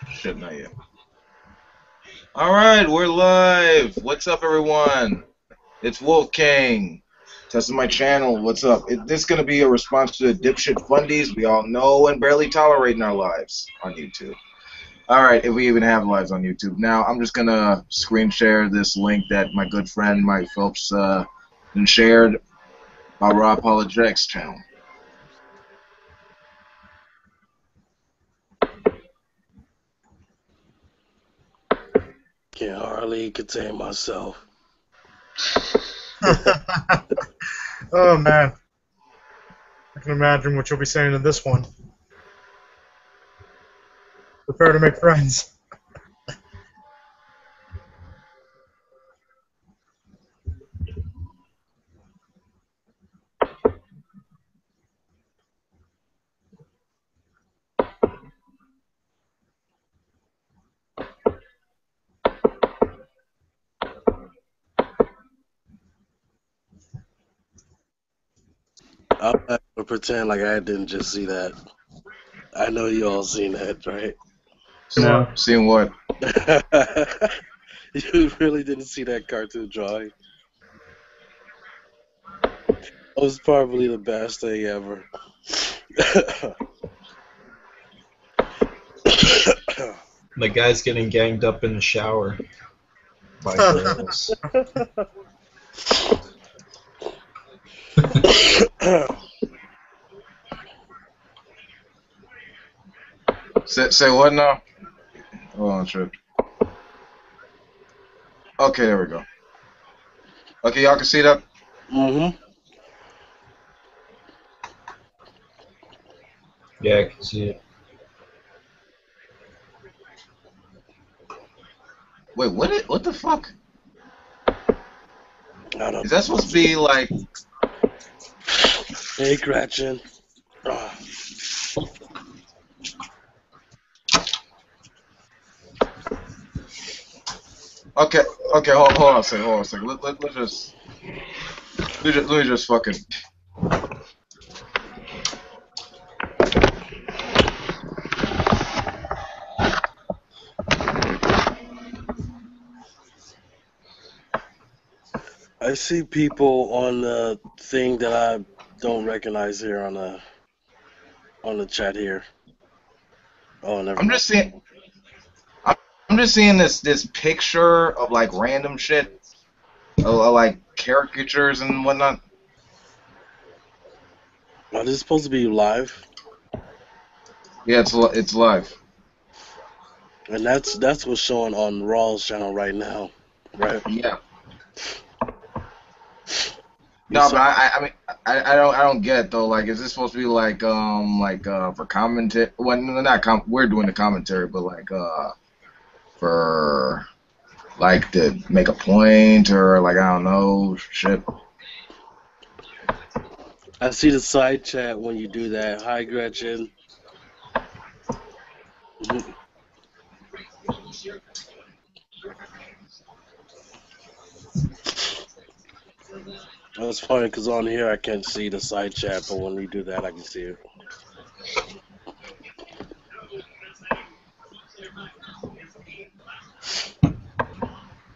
Shit, not yet. All right, we're live. What's up, everyone? It's Wolf King. Testing my channel. What's up? This is going to be a response to the Dipshit Fundies we all know and barely tolerate in our lives on YouTube. All right, if we even have lives on YouTube. Now, I'm just going to screen share this link that my good friend Mike Phelps shared by Raw Apologetics channel. Can't hardly contain myself. Oh man, I can imagine what you'll be saying in this one. Prepare to make friends. I'm not gonna pretend like I didn't just see that. I know you all seen that, right? Yeah. Seeing what? You really didn't see that cartoon drawing. It was probably the best thing ever. The guy's getting ganged up in the shower by girls. Say what now? Hold on, trip. Okay, there we go. Okay, y'all can see that? Mm-hmm. Yeah, I can see it. Wait, what the fuck? I don't Is that supposed to be like... Hey, Gretchen. Okay, hold on a second. Let's let me just fucking... I see people on the thing that I don't recognize here on the chat here. Oh, never mind. I'm just seeing this picture of like random shit, like caricatures and whatnot. Oh, this is supposed to be live, Yeah, it's live. and that's what's showing on Raw's channel right now, right? Yeah. You No, saw- but I mean I don't get it though. Like, is this supposed to be like for commentary? Well, no, not we're doing the commentary, but like for like to make a point or like I don't know shit. I see the side chat when you do that. Hi, Gretchen. That's funny because on here I can't see the side chat, but when we do that, I can see it.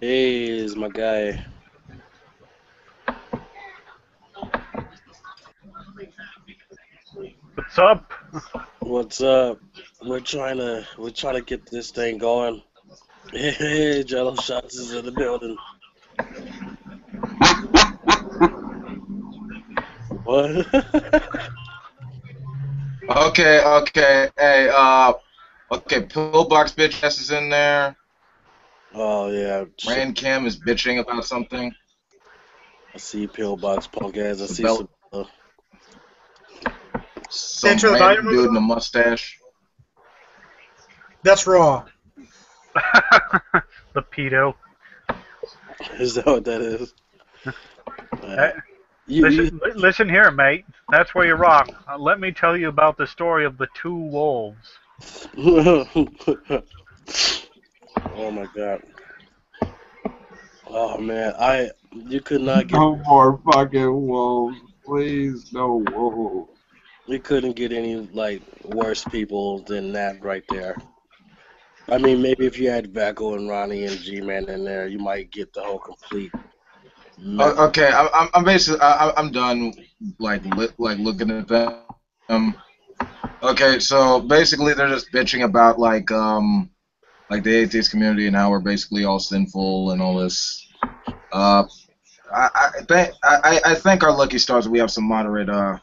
Hey, is my guy. What's up? What's up? We're trying to get this thing going. Hey, Jello Shots is in the building. What? Okay. Hey, okay, Pillbox bitch ass is in there. Oh yeah. Rand Cam is bitching about something. I see Pillbox punk ass. I see Bell- some. Some Enter the volume random dude in a up? mustache. That's raw. The pedo. Is that what that is? Listen here, mate. That's where you're wrong. Let me tell you about the story of the two wolves. Oh my god. Oh man, you could not get No more fucking wolves. Please, no wolves. we couldn't get any like worse people than that right there. I mean, maybe if you had Vaco and Ronnie and G-Man in there, you might get the whole complete mess. Okay, I'm basically I'm done like looking at them. Okay, so basically they're just bitching about like the atheist community and how we're basically all sinful and all this. Uh, I think our lucky stars that we have some moderate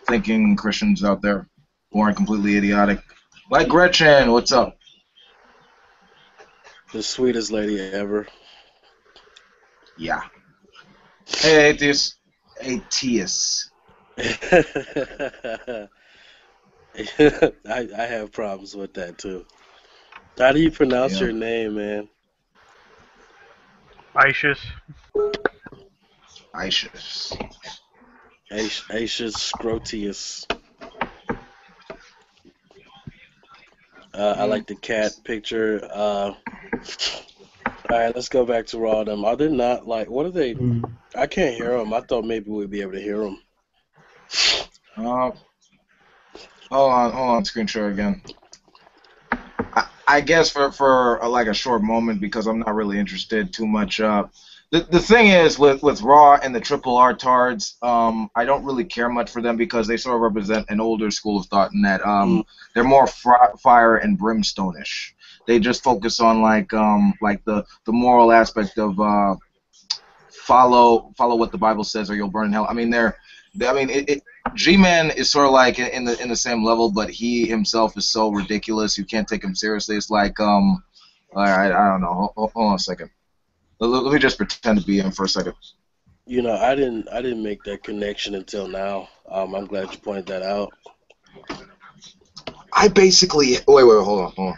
thinking Christians out there who aren't completely idiotic. Like Gretchen, what's up? The sweetest lady ever. Yeah. Hey, atheist. Atheist. I have problems with that too. How do you pronounce Yeah. your name, man? Isis. Isis. Acius Scrotius. I Mm. like the cat picture. All right, let's go back to Raw. Them. Are they not like? What are they? I can't hear them. I thought maybe we'd be able to hear them. Uh, hold on, screen share again. I guess for like a short moment because I'm not really interested too much. The thing is with Raw and the Triple R tards, I don't really care much for them because they sort of represent an older school of thought in that Mm, they're more fire and brimstone-ish. They just focus on like the moral aspect of follow what the Bible says or you'll burn in hell. I mean I mean G-Man is sort of like in the same level, but he himself is so ridiculous you can't take him seriously. It's like I don't know. Hold on a second. Let me just pretend to be him for a second. You know, I didn't make that connection until now. I'm glad you pointed that out. I basically wait, hold on.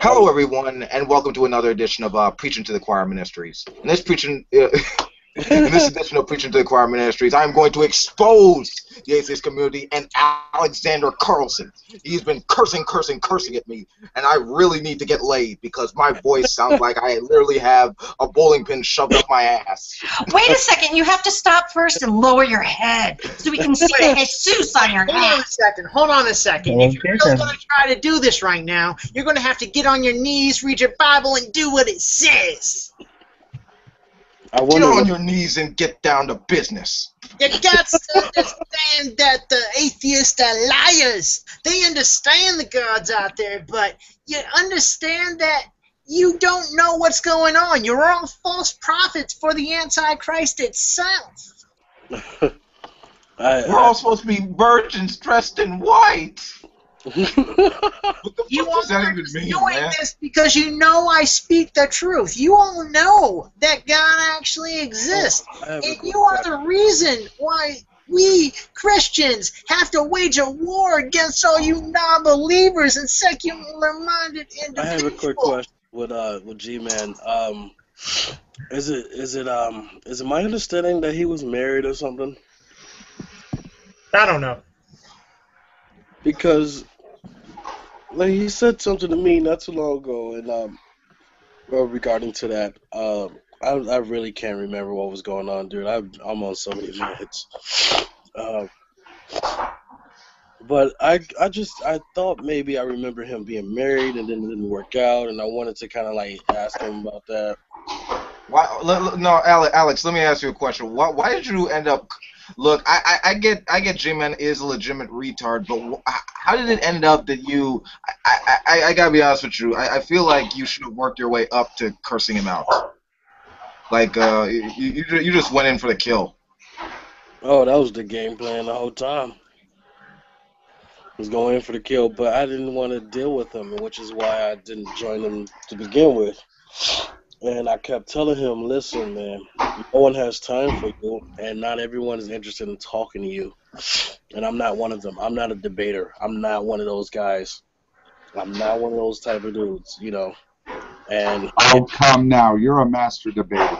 I Hello, was. everyone, and welcome to another edition of Preaching to the Choir Ministries. In this edition of Preaching to the Choir Ministries, I am going to expose the atheist community and Alexander Carlson. He's been cursing at me, and I really need to get laid because my voice sounds like I literally have a bowling pin shoved up my ass. Wait a second. You have to stop first and lower your head so we can see the Jesus on your Hold on a hat. second. Hold on a second. If you're really going to try to do this right now, you're going to have to get on your knees, read your Bible, and do what it says. I Get wonder on what. your knees and get down to business. You got to understand that the atheists are liars. They understand the gods out there, but you understand that you don't know what's going on. You're all false prophets for the Antichrist itself. We're I. all supposed to be virgins dressed in white. What the You fuck does that are even just mean, doing man? this because you know I speak the truth. You all know that God actually exists. I have a And quick you are question. the reason why we Christians have to wage a war against all you non-believers and secular-minded I have a quick individuals. question with G-Man. Is it my understanding that he was married or something? I don't know. Because like he said something to me not too long ago, and regarding to that, I really can't remember what was going on, dude. I'm on so many meds. Uh, but I thought maybe I remember him being married and then it didn't work out, and I wanted to kind of like ask him about that. Why? No, Alex. Let me ask you a question. Why did you end up? Look, I get G-Man is a legitimate retard, but how did it end up that you? I gotta be honest with you. I feel like you should have worked your way up to cursing him out. Like you just went in for the kill. Oh, that was the game plan the whole time. Was going in for the kill, but I didn't want to deal with him, which is why I didn't join him to begin with. And I kept telling him, listen, man, no one has time for you, and not everyone is interested in talking to you. And I'm not one of them. I'm not a debater. I'm not one of those guys. I'm not one of those type of dudes, you know. And Oh, come now. You're a master debater.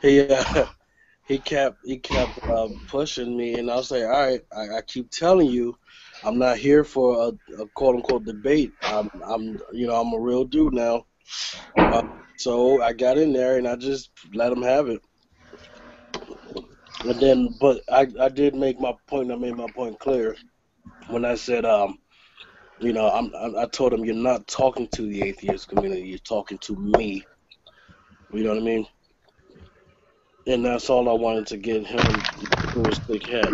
he he kept pushing me, and I was like, all right, I keep telling you, I'm not here for a quote unquote debate. I'm I'm a real dude now. So I got in there and I just let him have it. And then, but I did make my point. I made my point clear when I said, I told him you're not talking to the atheist community. You're talking to me. You know what I mean? And that's all I wanted to get him through his thick head.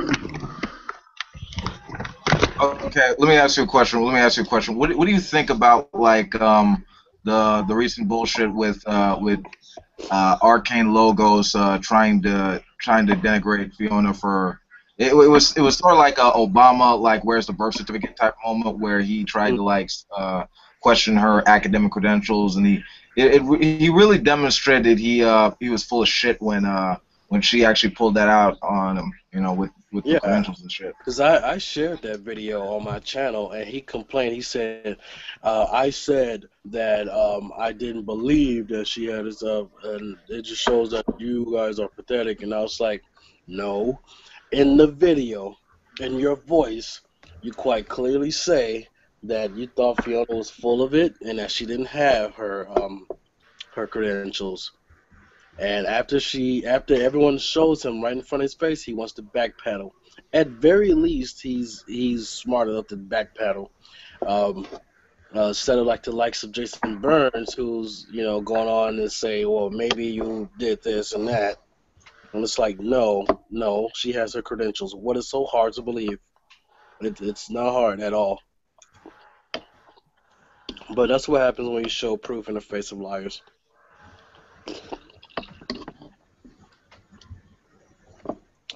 Okay, let me ask you a question. What do you think about like the recent bullshit with Arcane Logos trying to denigrate Fiona for it was sort of like a Obama like where's the birth certificate type moment where he tried to like question her academic credentials, and he really demonstrated he was full of shit when she actually pulled that out on him, with the Yeah, credentials and shit. because I shared that video on my channel, and he complained. He said, I said that I didn't believe that she had his and it just shows that you guys are pathetic. And I was like, no. In the video, in your voice, you quite clearly say that you thought Fiona was full of it and that she didn't have her credentials. And after everyone shows him right in front of his face, he wants to backpedal. At very least, he's smart enough to backpedal. Um, Instead of like the likes of Jason Burns, who's going on and say, well, maybe you did this and that. And it's like, no, she has her credentials. What is so hard to believe? It's not hard at all. But that's what happens when you show proof in the face of liars.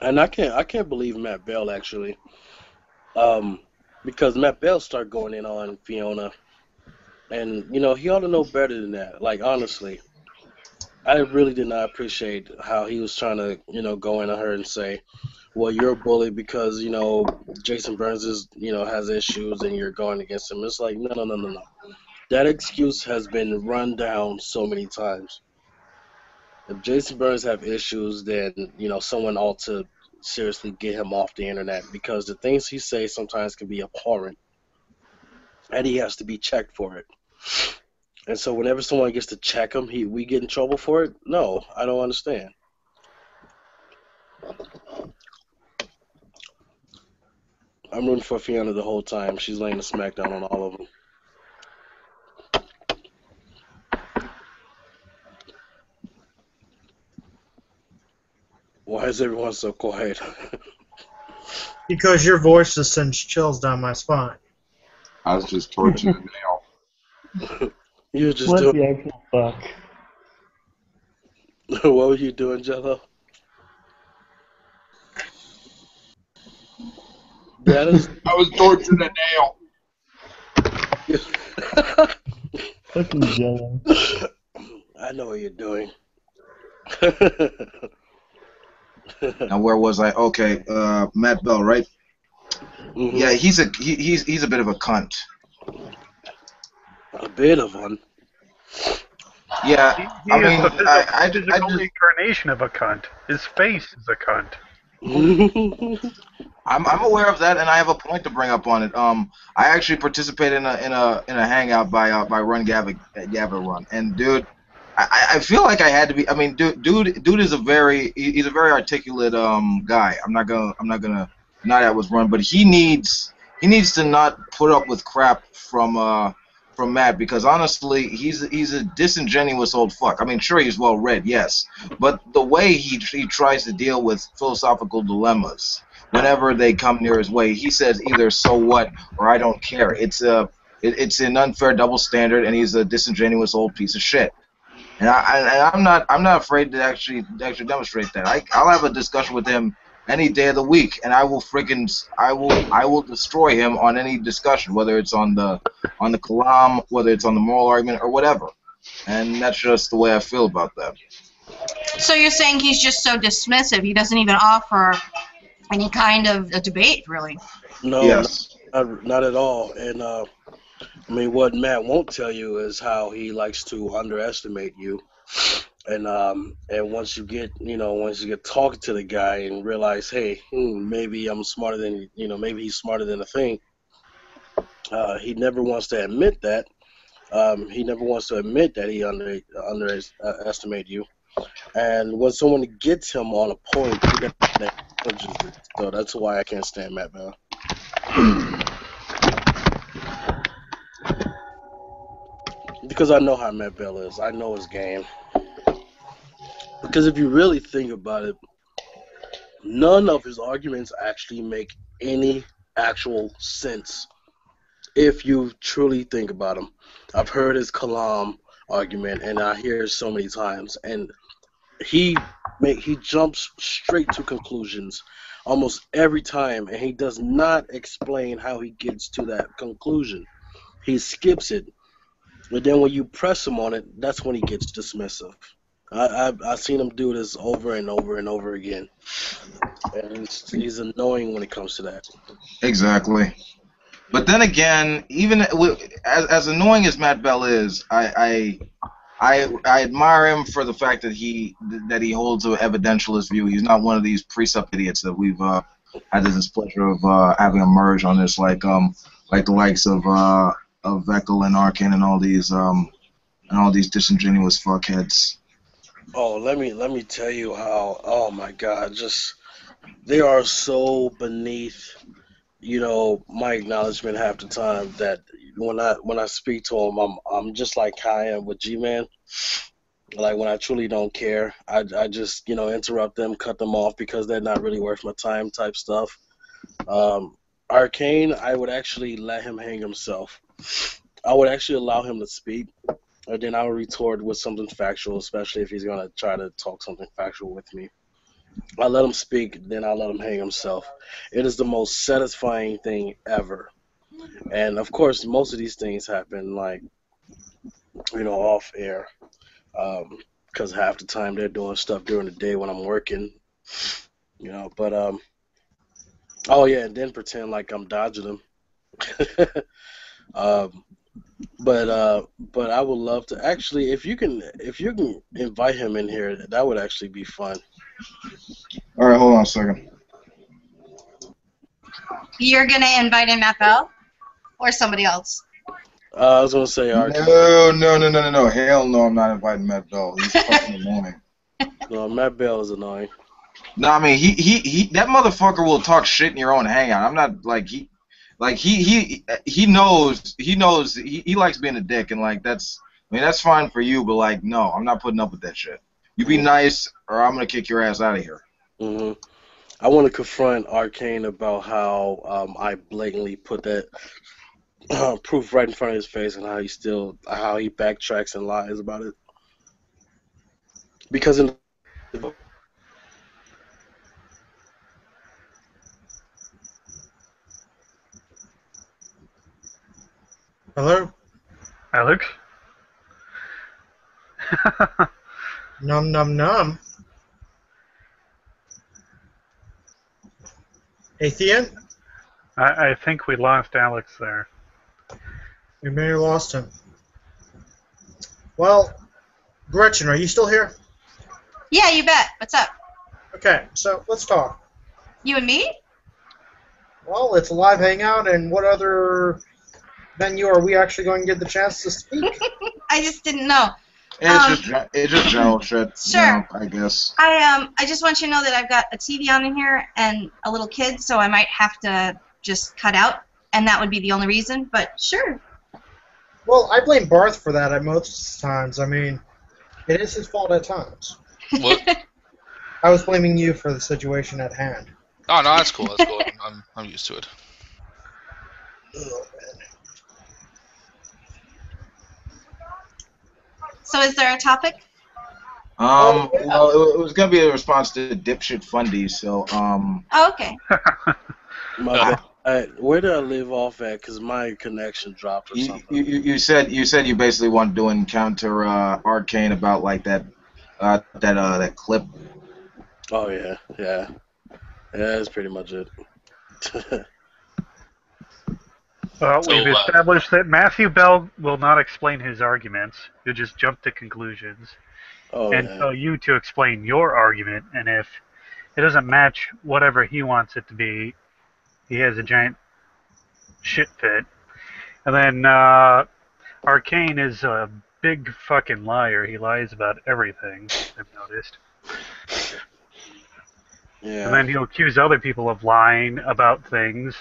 And I can't believe Matt Bell actually, because Matt Bell started going in on Fiona, and he ought to know better than that. Like honestly, I really did not appreciate how he was trying to go in on her and say, well, you're a bully because Jason Burns is has issues and you're going against him. It's like no. That excuse has been run down so many times. If Jason Burns have issues, then someone ought to seriously get him off the internet, because the things he says sometimes can be abhorrent, and he has to be checked for it. And so whenever someone gets to check him, we get in trouble for it. No, I don't understand. I'm rooting for Fiona the whole time. She's laying the smackdown on all of them. Why is everyone so quiet? Because your voice just sends chills down my spine. I was just torching a nail. You were just What doing. the actual fuck? What were you doing, Jello? That is. I was torching a nail. Fucking Jello. I know what you're doing. Now where was I? Okay, Matt Bell, right? Mm-hmm. Yeah, he's a bit of a cunt. A bit of one. Yeah, He I is mean, the physical just incarnation of a cunt. His face is a cunt. I'm aware of that, and I have a point to bring up on it. I actually participated in a hangout by Run Gavin Run, and dude, I feel like I had to be. I mean, dude is he's a very articulate guy. I'm not gonna deny that was Run, but he needs to not put up with crap from Matt, because honestly, he's a disingenuous old fuck. I mean, sure, he's well read, yes, but the way he tries to deal with philosophical dilemmas whenever they come near his way, he says either "so what" or "I don't care." It's an unfair double standard, and he's a disingenuous old piece of shit. And I'm not afraid to actually demonstrate that. I'll have a discussion with him any day of the week, and I will destroy him on any discussion, whether it's on the kalam, whether it's on the moral argument, or whatever. And that's just the way I feel about that. So you're saying he's just so dismissive, he doesn't even offer any kind of a debate, really? No, Yes. not at all. And I mean, what Matt won't tell you is how he likes to underestimate you. And once you get talking to the guy and realize, hey, maybe I'm smarter than maybe he's smarter than I think. He never wants to admit that. He never wants to admit that he underestimated you. And when someone gets him on a point, he doesn't acknowledge it. So that's why I can't stand Matt Bell. Because I know how Matt Bell is. I know his game. Because if you really think about it, none of his arguments actually make any actual sense. If you truly think about him, I've heard his Kalam argument, and I hear it so many times, and he jumps straight to conclusions almost every time, and he does not explain how he gets to that conclusion. He skips it, but then when you press him on it, that's when he gets dismissive. I've seen him do this over and over and over again, and he's annoying when it comes to that. Exactly. But then again, even as annoying as Matt Bell is, I admire him for the fact that he holds an evidentialist view. He's not one of these precept idiots that we've had the displeasure of having emerge on this, like the likes of Veckel and Arcane and all these disingenuous fuckheads. Oh, let me tell you how. Oh my God, just they are so beneath, my acknowledgement half the time that when I speak to them, I'm just like how I am with G-Man. Like when I truly don't care, I just interrupt them, cut them off because they're not really worth my time type stuff. Arcane, I would actually let him hang himself. I would actually allow him to speak, and then I would retort with something factual, especially if he's gonna try to talk something factual with me. I let him speak, then I let him hang himself. It is the most satisfying thing ever. And of course, most of these things happen off air, because half the time they're doing stuff during the day when I'm working, But oh yeah, and then pretend like I'm dodging them. But I would love to actually, if you can invite him in here, that would actually be fun. All right, hold on a second. You're gonna invite in Matt Bell or somebody else? I was gonna say Arcane. No. Hell no, I'm not inviting Matt Bell. He's fucking annoying. No, Matt Bell is annoying. No, I mean he that motherfucker will talk shit in your own hangout. I'm not he knows he likes being a dick, and that's fine for you, but no, I'm not putting up with that shit. You be nice or I'm gonna kick your ass out of here. Mm-hmm. I want to confront Arcane about how I blatantly put that proof right in front of his face, and how he backtracks and lies about it. Because in Hello? Alex? Num num num. Athean? I think we lost Alex there. We may have lost him. Well, Gretchen, are you still here? Yeah, you bet. What's up? Okay, so let's talk. You and me? Well, it's a live hangout, and what other venue are we actually going to get the chance to speak? I just didn't know. It's just general shit. Sure. I guess. I just want you to know that I've got a TV on in here and a little kid, so I might have to just cut out, and that would be the only reason. But sure. Well, I blame Barth for that at most times. I mean, it is his fault at times. What? I was blaming you for the situation at hand. Oh no, that's cool. That's cool. I'm used to it. Oh, man. So is there a topic? Well, it was gonna be a response to Dipshit Fundies, so Oh, okay. Where did I leave off at? Because my connection dropped or something. You said you basically wanted to encounter Arcane about that clip. Oh yeah. That's pretty much it. Well, So, we've established that Matthew Bell will not explain his arguments. He'll just jump to conclusions and tell you to explain your argument. And if it doesn't match whatever he wants it to be, he has a giant shit fit. And then Arcane is a big fucking liar. He lies about everything, I've noticed. Yeah. And then he'll accuse other people of lying about things,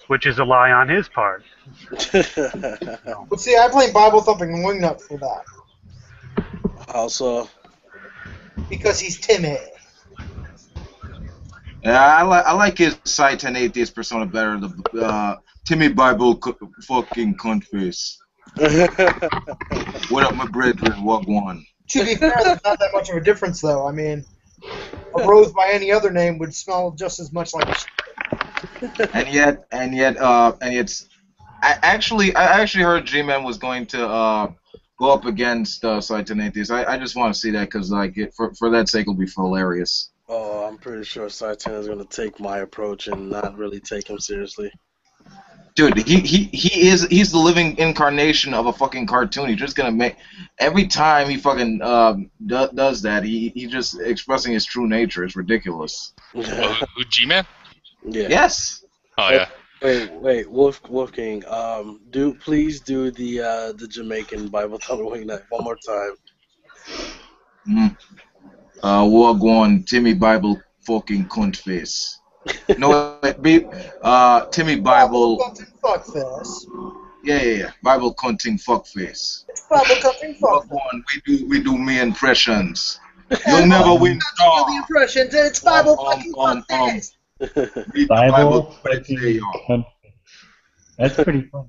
which is a lie on his part. But see, I blame Bible Thumping Wingnut for that. How so? Because he's timid. Yeah, I like his Side 10 Atheist persona better. The Timmy Bible fucking cunt face. What up, my brethren? What one? To be fair, there's not that much of a difference, though. I mean, a rose by any other name would smell just as much like a shit. And yet, I actually heard G-Man was going to go up against Side 10 Atheist. I just want to see that because like for that sake, it'll be hilarious. Oh, I'm pretty sure Satan is going to take my approach and not really take him seriously. Dude, he's the living incarnation of a fucking cartoon. He's just gonna make every time he fucking does that, he just expressing his true nature. It's ridiculous. Who G-Man? Yeah. Yes. Oh yeah. Wait, Wolfgang. Please do the Jamaican Bible Thumping Wingnut one more time. Wagwan Timmy Bible fucking cunt face. No, Timmy Bible. Fuckface. Yeah. Bible cunting fuckface. It's Bible cunting fuckface. Wagwan, we do me impressions. You'll never win star. The impressions, and it's Bible fucking fuckface. Bible fucking cunt. That's pretty funny.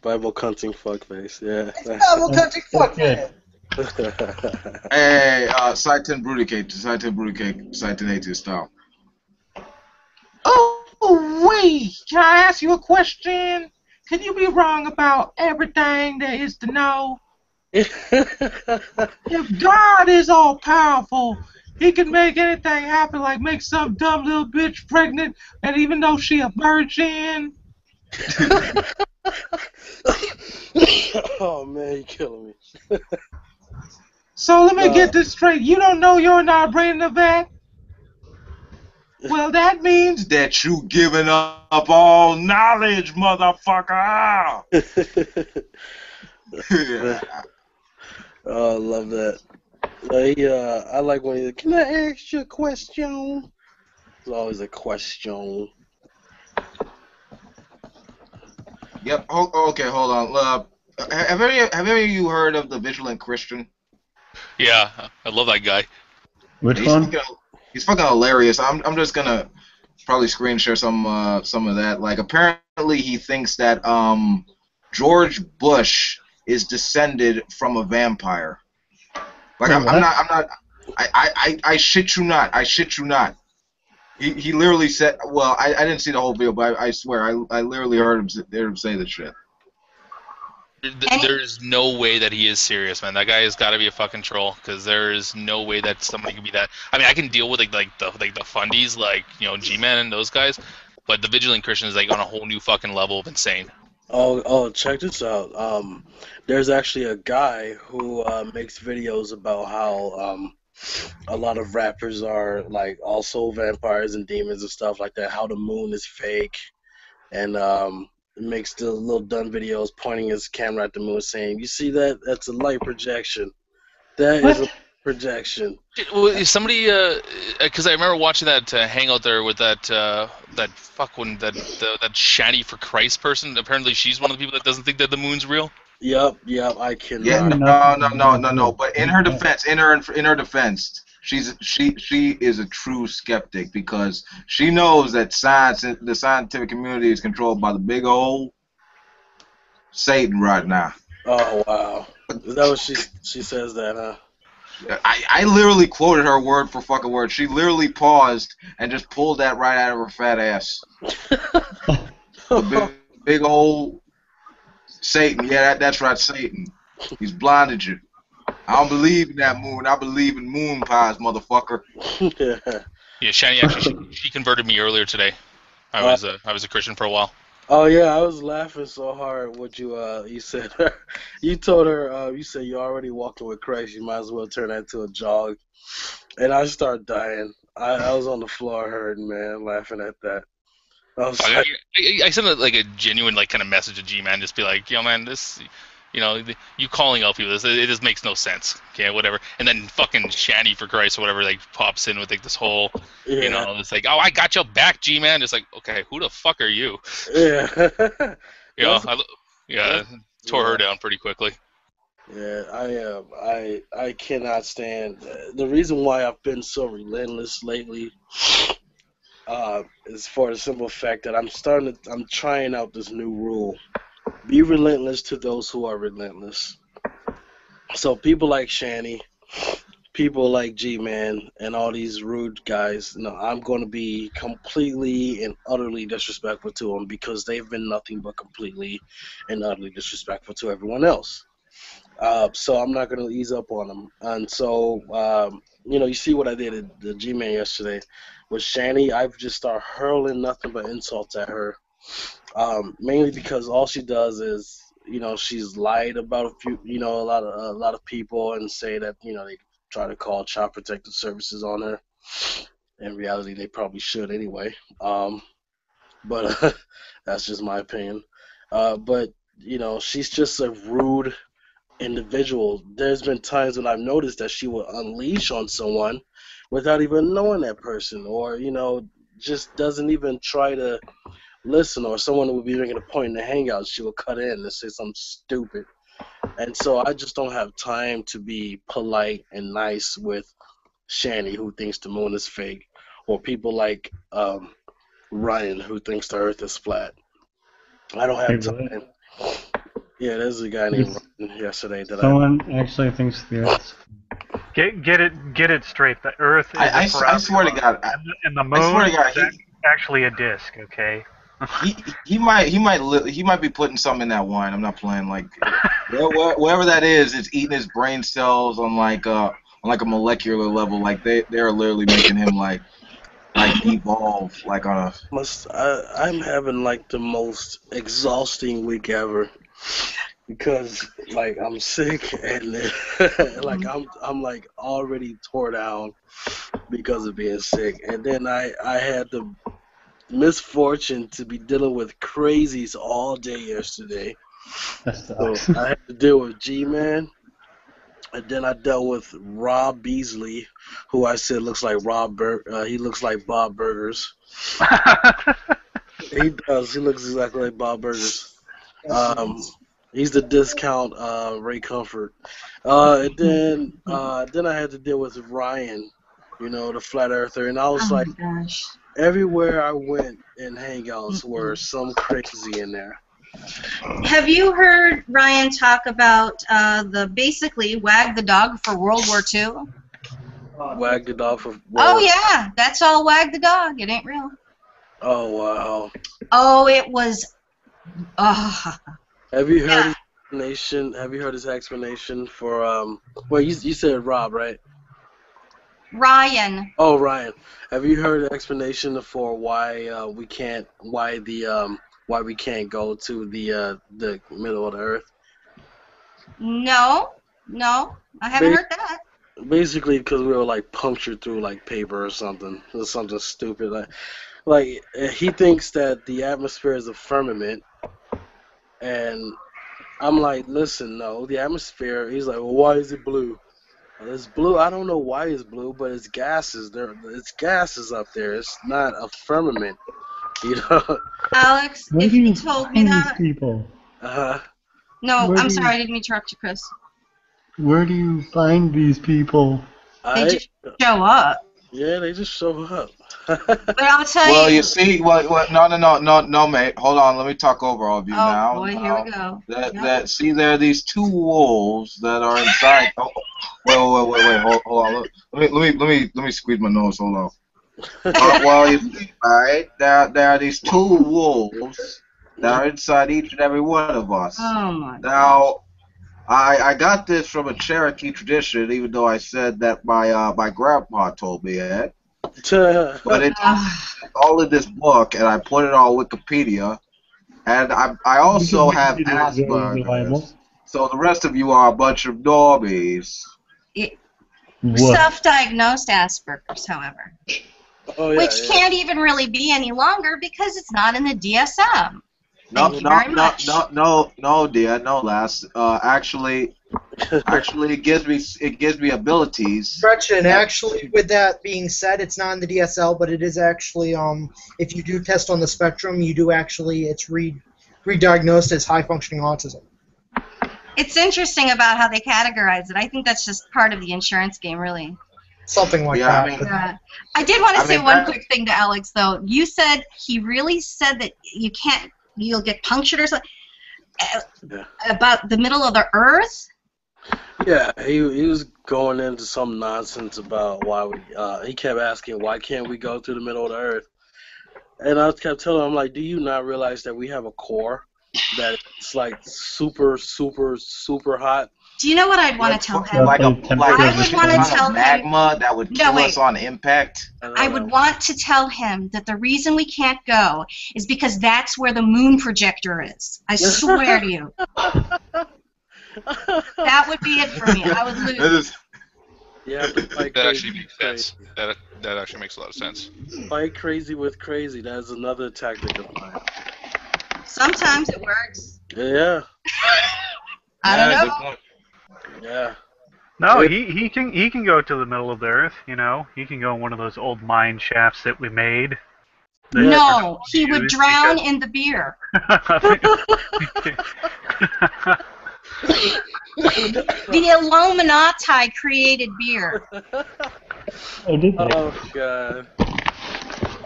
Bible cunting fuckface, yeah. It's Bible cunting fuckface. Hey, Side 10 Brudicate, Side 10 Atheist style. Oh, wait, can I ask you a question? Can you be wrong about everything there is to know? If God is all powerful, he can make anything happen, like make some dumb little bitch pregnant, and even though she a virgin. Oh man, you're killing me. So let me get this straight. You don't know you're not bringing the vet? Well, that means that you giving up all knowledge, motherfucker. Yeah. Oh, I love that. I like when he's, can I ask you a question? There's always a question. Yep. Okay, hold on. Have any of you heard of the Vigilant Christian? Yeah, I love that guy. Which one? He's fucking hilarious. I'm just gonna probably screen share some of that. Like apparently he thinks that George Bush is descended from a vampire. Like I'm not. I shit you not. I shit you not. He literally said. Well, I didn't see the whole video, but I swear I literally heard him say this shit. There's no way that he is serious, man. That guy has got to be a fucking troll, because there is no way that somebody can be that. I mean, I can deal with the Fundies, like G-Man and those guys, but the Vigilant Christian is like on a whole new fucking level of insane. Oh, check this out. There's actually a guy who makes videos about how a lot of rappers are like also vampires and demons and stuff like that. How the moon is fake, and makes the little dumb videos pointing his camera at the moon, saying, "You see that? That's a light projection. That is a projection." Well, somebody, because I remember watching that hangout there with that Shiny for Christ person. Apparently, she's one of the people that doesn't think that the moon's real. Yep, I cannot. Yeah, no. But in her defense, she is a true skeptic because she knows that the scientific community is controlled by the big old Satan right now. Oh wow, is that what she says that, huh? I literally quoted her word for fucking word. She literally paused and just pulled that right out of her fat ass. The big old Satan. Yeah, that's right, Satan. He's blinded you. I don't believe in that moon. I believe in moon pies, motherfucker. Yeah, Shani actually she converted me earlier today. I was a Christian for a while. Oh yeah, I was laughing so hard. What you said? You told her you said you're already walking with Christ. You might as well turn that into a jog. And I started dying. I was on the floor hurting, man, laughing at that. I sent like a genuine kind of message to G-Man, just be like, yo man, this You know, you calling out people, it just makes no sense. Okay, whatever. And then fucking Shanny, for Christ or whatever, like pops in with like this whole, you know, it's like, oh, I got your back, G-Man. It's like, okay, who the fuck are you? Yeah. You know, tore her down pretty quickly. Yeah, I cannot stand. The reason why I've been so relentless lately is for the simple fact that I'm trying out this new rule. Be relentless to those who are relentless. So people like Shanny, people like G-Man, and all these rude guys, I'm going to be completely and utterly disrespectful to them because they've been nothing but completely and utterly disrespectful to everyone else. So I'm not going to ease up on them. And so, you see what I did at the G-Man yesterday with Shanny. I've just started hurling nothing but insults at her, mainly because all she does is, she's lied about a few, a lot of people and say that, they try to call Child Protective Services on her. In reality, they probably should anyway. But that's just my opinion. But she's just a rude individual. There's been times when I've noticed that she will unleash on someone without even knowing that person, or just doesn't even try to listen, or someone will be making a point in the hangout, she will cut in and say something stupid. And so I just don't have time to be polite and nice with Shanny, who thinks the moon is fake, or people like Ryan, who thinks the earth is flat. I don't have time. Yeah, there's a guy named Ryan yesterday that someone actually thinks the Earth's. Get it straight. The Earth is I swear to God, and the moon is actually a disc. Okay. he might be putting something in that wine. I'm not playing. Like wherever that is, it's eating his brain cells on like a molecular level. Like they are literally making him like evolve like on a. I'm having like the most exhausting week ever. Because like I'm sick and like I'm like already tore down because of being sick, and then I had the misfortune to be dealing with crazies all day yesterday. So I had to deal with G-Man, and then I dealt with Rob Beasley, who I said looks like he looks like Bob Burgers. He does. He looks exactly like Bob Burgers. He's the discount Ray Comfort. And then I had to deal with Ryan, the flat earther, and I was everywhere I went in hangouts were some crazy in there. Have you heard Ryan talk about basically Wag the Dog for World War II? Wag the Dog for Oh yeah, that's all Wag the Dog. It ain't real. Oh wow. Oh, it was. Have you heard his explanation? Have you heard his explanation for Well, you said Rob, right? Ryan. Oh, Ryan. Have you heard the explanation for why we can't go to the middle of the earth? No, I haven't heard that. Basically, because we were like punctured through like paper or something. It was something stupid. Like he thinks that the atmosphere is a firmament. And I'm like, listen, no, the atmosphere. He's like, well, why is it blue? Well, it's blue. I don't know why it's blue, but it's gases. It's gases up there. It's not a firmament, Alex, if you told me that. People? No, I'm sorry, I didn't mean to interrupt you, Chris. Where do you find these people? They just show up. Yeah, they just show up. But I'll tell you. Well, you see, no, mate. Hold on, let me talk over all of you now. Oh boy, here we go. See, there are these two wolves that are inside. Oh, wait, hold on. Let me squeeze my nose. Hold on. Well, you see, right? There are these two wolves that are inside each and every one of us. Oh my. Now, I got this from a Cherokee tradition, even though I said that my grandpa told me it. But it's all in this book, and I put it on Wikipedia. And I also have Asperger's. So the rest of you are a bunch of normies. Self-diagnosed Asperger's, however. Oh, yeah, which can't even really be any longer because it's not in the DSM. No, Thank you no, very no, much. no, dear, no, lass. Actually, it gives me abilities. Gretchen, actually, with that being said, it's not in the DSL, but it is actually, if you do test on the spectrum, you do actually, it's re-diagnosed as high-functioning autism. It's interesting about how they categorize it. I think that's just part of the insurance game, really. Something like Yeah, that. I mean, Yeah. I did want to I say mean, one that- quick thing to Alex, though. You said he really said that you'll get punctured or something about the middle of the earth. Yeah, he was going into some nonsense about why he kept asking why can't we go through the middle of the earth, and I kept telling him, I'm like, do you not realize that we have a core that it's like super super super hot? Do you know what I'd want to tell him? like a I would want to tell him magma that would kill us on impact. I would want to tell him that the reason we can't go is because that's where the moon projector is. I swear to you. That would be it for me. I would lose. Yeah, That actually makes sense. That actually makes a lot of sense. Fight crazy with crazy. That's another tactic of mine. Sometimes it works. Yeah. I don't know. Yeah. No, he can go to the middle of the earth. You know, he can go in one of those old mine shafts that we made. No, he would drown in the beer. The Illuminati created beer. Oh God.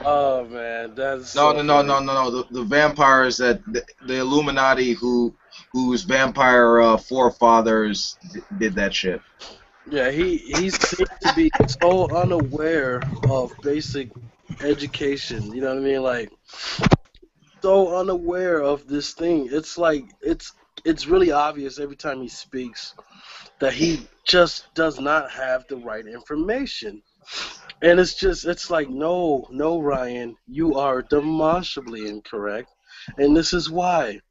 Oh man, that's no. The vampires that the Illuminati whose vampire forefathers did that shit. Yeah, he seems to be so unaware of basic education. You know what I mean? Like, so unaware of this thing. It's like it's really obvious every time he speaks that he just does not have the right information. And it's like, no, Ryan, you are demonstrably incorrect, and this is why.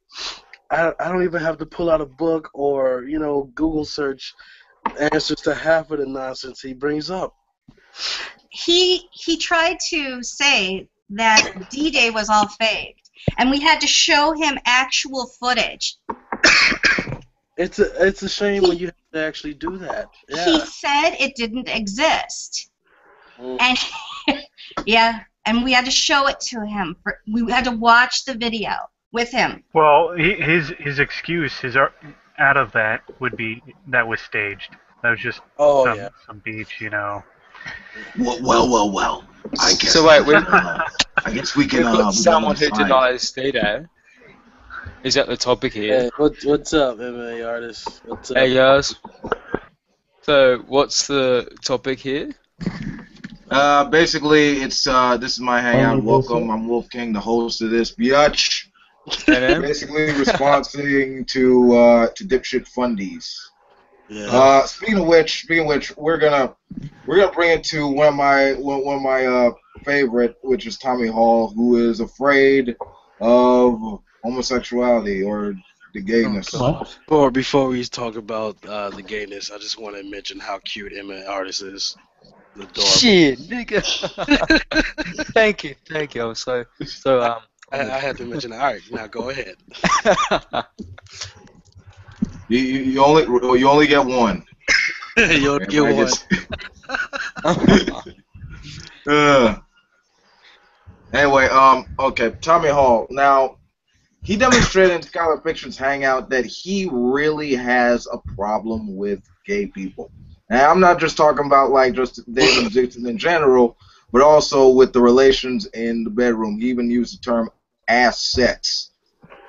I don't even have to pull out a book or, Google search answers to half of the nonsense he brings up. He tried to say that D-Day was all faked, and we had to show him actual footage. It's a shame when you have to actually do that. Yeah. He said it didn't exist. And yeah, and we had to show it to him. We had to watch the video with him. Well, his excuse, out of that would be that was staged. That was just some beach, Well. I guess. So wait, I guess we can. We've got someone who denies D-Day. Is that the topic here? Hey, what's up, MMA artist? What's up? Hey guys. So what's the topic here? Basically, it's this is my hangout. Welcome, I'm Wolf King, the host of this biatch. Basically, responding to Dipshit Fundies. Yeah. Speaking of which, we're gonna bring it to one of my favorite, which is Tommy Hall, who is afraid of homosexuality or the gayness. Before we talk about the gayness, I just want to mention how cute MMA artist is. Adorable. Shit, nigga. Thank you. I'm so I had to mention. All right, now go ahead. You only get one. You only get one. Anyway, okay, Tommy Hall. Now, he demonstrated in Skylar Fiction's Hangout that he really has a problem with gay people. And I'm not just talking about like just dating addictions in general, but also with the relations in the bedroom. He even used the term ass sex.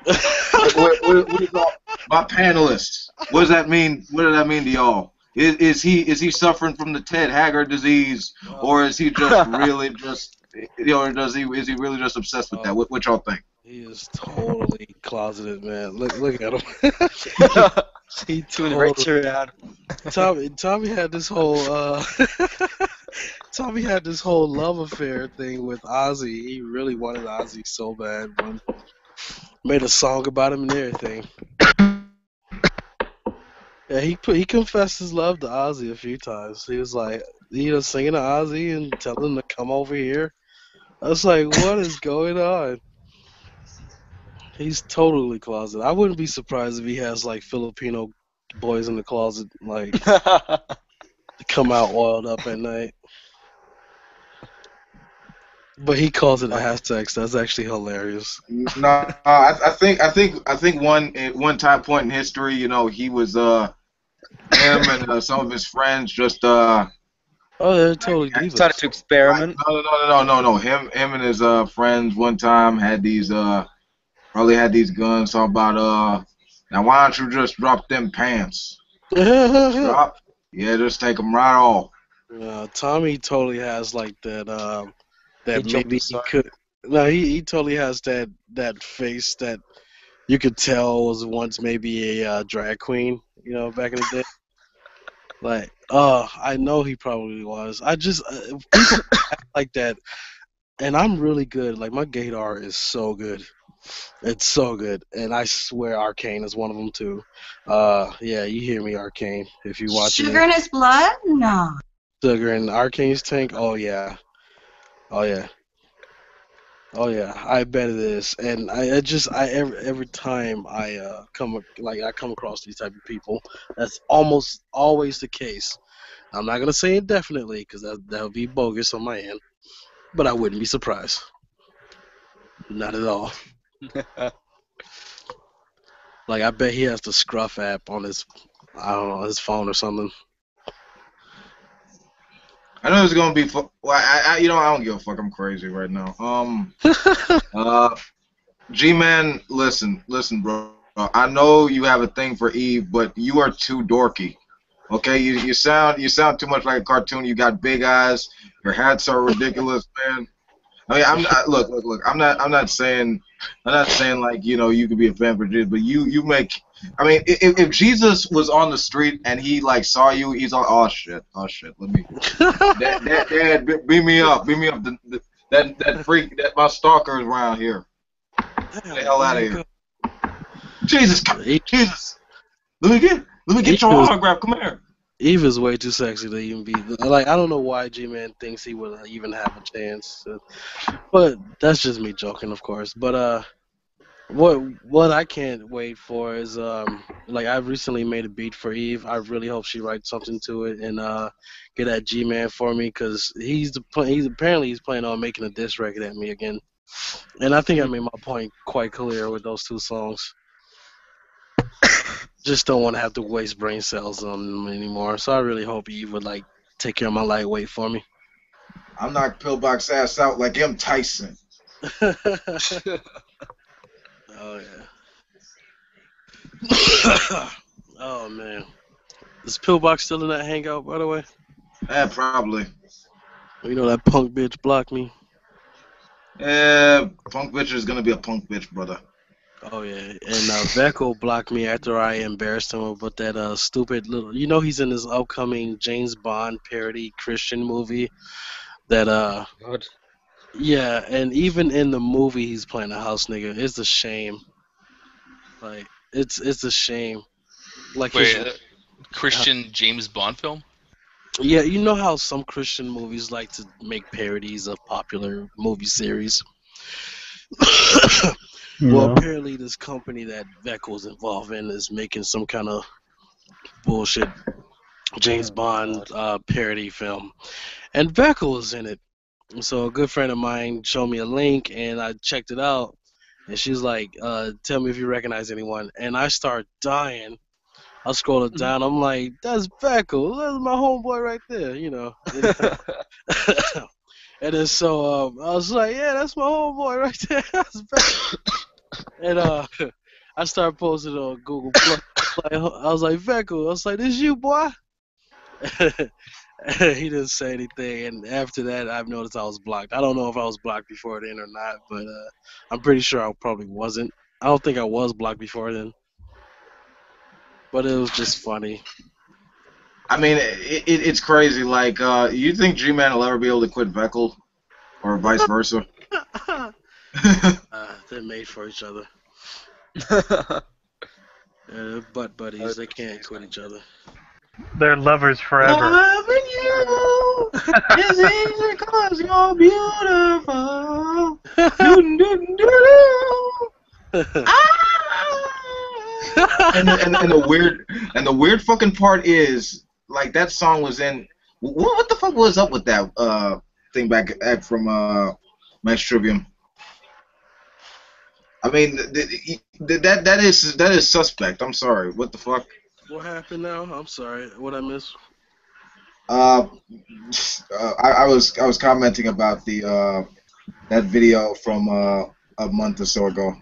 what do you call my panelists? What does that mean? What does that mean to y'all? Is he suffering from the Ted Haggard disease, or is he just really just is he really just obsessed with that? What y'all think? He is totally closeted, man. Look at him. He turned right around. Tommy had this whole love affair thing with Ozzy. He really wanted Ozzy so bad, man. Made a song about him and everything. Yeah, he confessed his love to Ozzy a few times. He was like, singing to Ozzy and telling him to come over here. I was like, what is going on? He's totally closet. I wouldn't be surprised if he has like Filipino boys in the closet, like come out oiled up at night. But he calls it ass sex. That's actually hilarious. No, I think one time point in history, he was him and some of his friends just Oh, they're totally divas. Started to experiment. No. Him and his friends one time had these probably had these guns talking about now why don't you just drop them pants? Drop? Yeah, just take them right off. Tommy totally has like that that He maybe he could. No, he totally has that face that you could tell was once maybe a drag queen, back in the day. Like, I know he probably was. I just people act like that, and I'm really good. Like my gaydar is so good. It's so good, and I swear Arcane is one of them too. Yeah, you hear me, Arcane. If you watch Sugar in his blood? No. Sugar in Arcane's tank. Oh yeah. Oh yeah. Oh yeah, I bet it is, and every time I come across these type of people, that's almost always the case. I'm not gonna say indefinitely because that would be bogus on my end, but I wouldn't be surprised. Not at all. Like I bet he has the Scruff app on his, I don't know, his phone or something. I know it's gonna be. Well, I don't give a fuck. I'm crazy right now. G-Man, listen, bro. I know you have a thing for Eve, but you are too dorky. Okay, you sound too much like a cartoon. You got big eyes. Your hats are ridiculous, man. I mean, look. I'm not saying like you could be a fan for Jesus, but you make. I mean, if Jesus was on the street and he like saw you, he's like, oh shit. Let me, Dad, beat me up. That freak, that my stalker is around here. Get the hell out of here. Jesus. Let me get your autograph. Come here. Eve is way too sexy to even be like. I don't know why G-Man thinks he would even have a chance, but that's just me joking, of course. But what I can't wait for is like I recently made a beat for Eve. I really hope she writes something to it and get that G-Man for me because he's apparently planning on making a diss record at me again, and I think I made my point quite clear with those two songs. Just don't want to have to waste brain cells on them anymore. So I really hope Eve would like take care of my lightweight for me. I'm knock Pillbox ass out like M. Tyson. Oh yeah. Oh man. Is Pillbox still in that hangout, by the way? Yeah, probably. You know that punk bitch blocked me. Yeah, punk bitch is gonna be a punk bitch, brother. Oh yeah, and Vecco blocked me after I embarrassed him about that stupid little. He's in this upcoming James Bond parody Christian movie. That God. Yeah, and even in the movie he's playing a house nigga. It's a shame. Like it's a shame. Like wait, Christian James Bond film? Yeah, you know how some Christian movies like to make parodies of popular movie series. Well, apparently this company that Vecco's involved in is making some kind of bullshit James Bond parody film. And Vecco is in it. So a good friend of mine showed me a link, and I checked it out. And she's like, tell me if you recognize anyone. And I start dying. I scroll it down. I'm like, that's Vecco. That's my homeboy right there, And then so I was like, yeah, that's my homeboy right there. That's Vecco. And I started posting on Google Plus. I was like, Vecco. I was like, this you, boy? He didn't say anything. And after that, I've noticed I was blocked. I don't know if I was blocked before then or not, but I'm pretty sure I probably wasn't. I don't think I was blocked before then. But it was just funny. I mean, it's crazy. Like, you think G-Man will ever be able to quit Vecco? Or vice versa? They're made for each other. Butt buddies, they can't quit each other. They're lovers forever. Loving you is easy because you're beautiful. And the weird fucking part is, like, that song was in. What the fuck was up with that thing back from Max Trivium? I mean, that is suspect. I'm sorry. What the fuck? What happened now? I'm sorry. What I missed? I was commenting about the that video from a month or so ago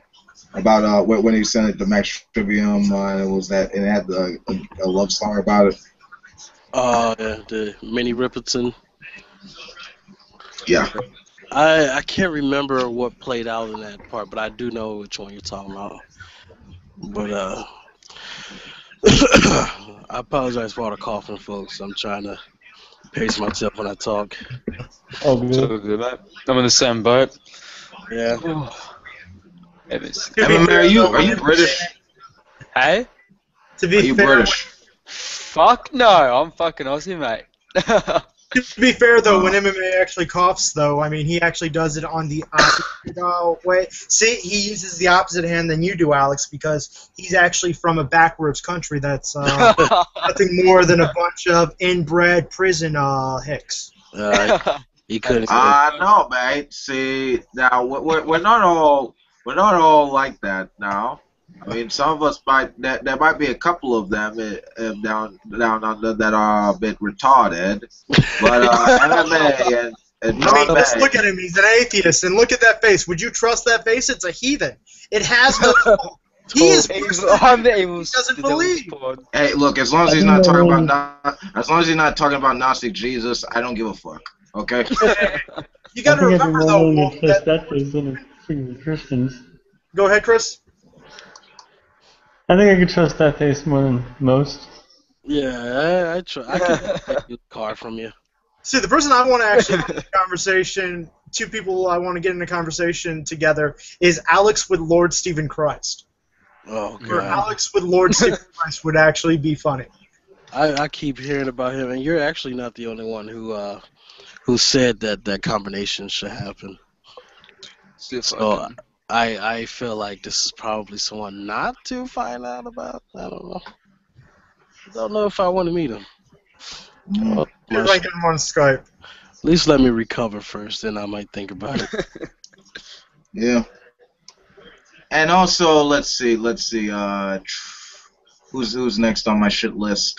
about when he sent it to Max Trivium, and it had a love song about it. Oh, yeah, the Minnie Riperton. Yeah. I can't remember what played out in that part, but I do know which one you're talking about. But I apologize for all the coughing, folks. I'm trying to pace myself when I talk. Oh, good, mate. I'm in the same boat. Yeah. MMA, are you British? Hey? To be are you fair, British? Fuck no, I'm fucking Aussie, mate. To be fair, though, when MMA actually coughs, though, I mean, he actually does it on the opposite way. See, he uses the opposite hand than you do, Alex, because he's actually from a backwards country that's nothing more than a bunch of inbred prison hicks. He couldn't. No, mate. See, now we're not all like that now. I mean, some of us there might be a couple of them down under that are a bit retarded, but MMA and I mean, just look at him. He's an atheist, and look at that face. Would you trust that face? It's a heathen. It has no soul. He is. He doesn't believe. Hey, look. As long as he's not talking about Gnostic Jesus, I don't give a fuck. Okay. You got to remember though. That Christians. Go ahead, Chris. I think I could trust that face more than most. Yeah, I can take a card from you. See, the person I want to actually have a conversation, two people I want to get in a conversation together, is Alex with Lord Stephen Christ. Oh, God. Or Alex with Lord Stephen Christ would actually be funny. I keep hearing about him, and you're actually not the only one who said that combination should happen. So I feel like this is probably someone not to find out about. I don't know. Don't know if I want to meet him. You're like him on Skype. At least let me recover first, then I might think about it. Yeah. And also, let's see. Who's next on my shit list?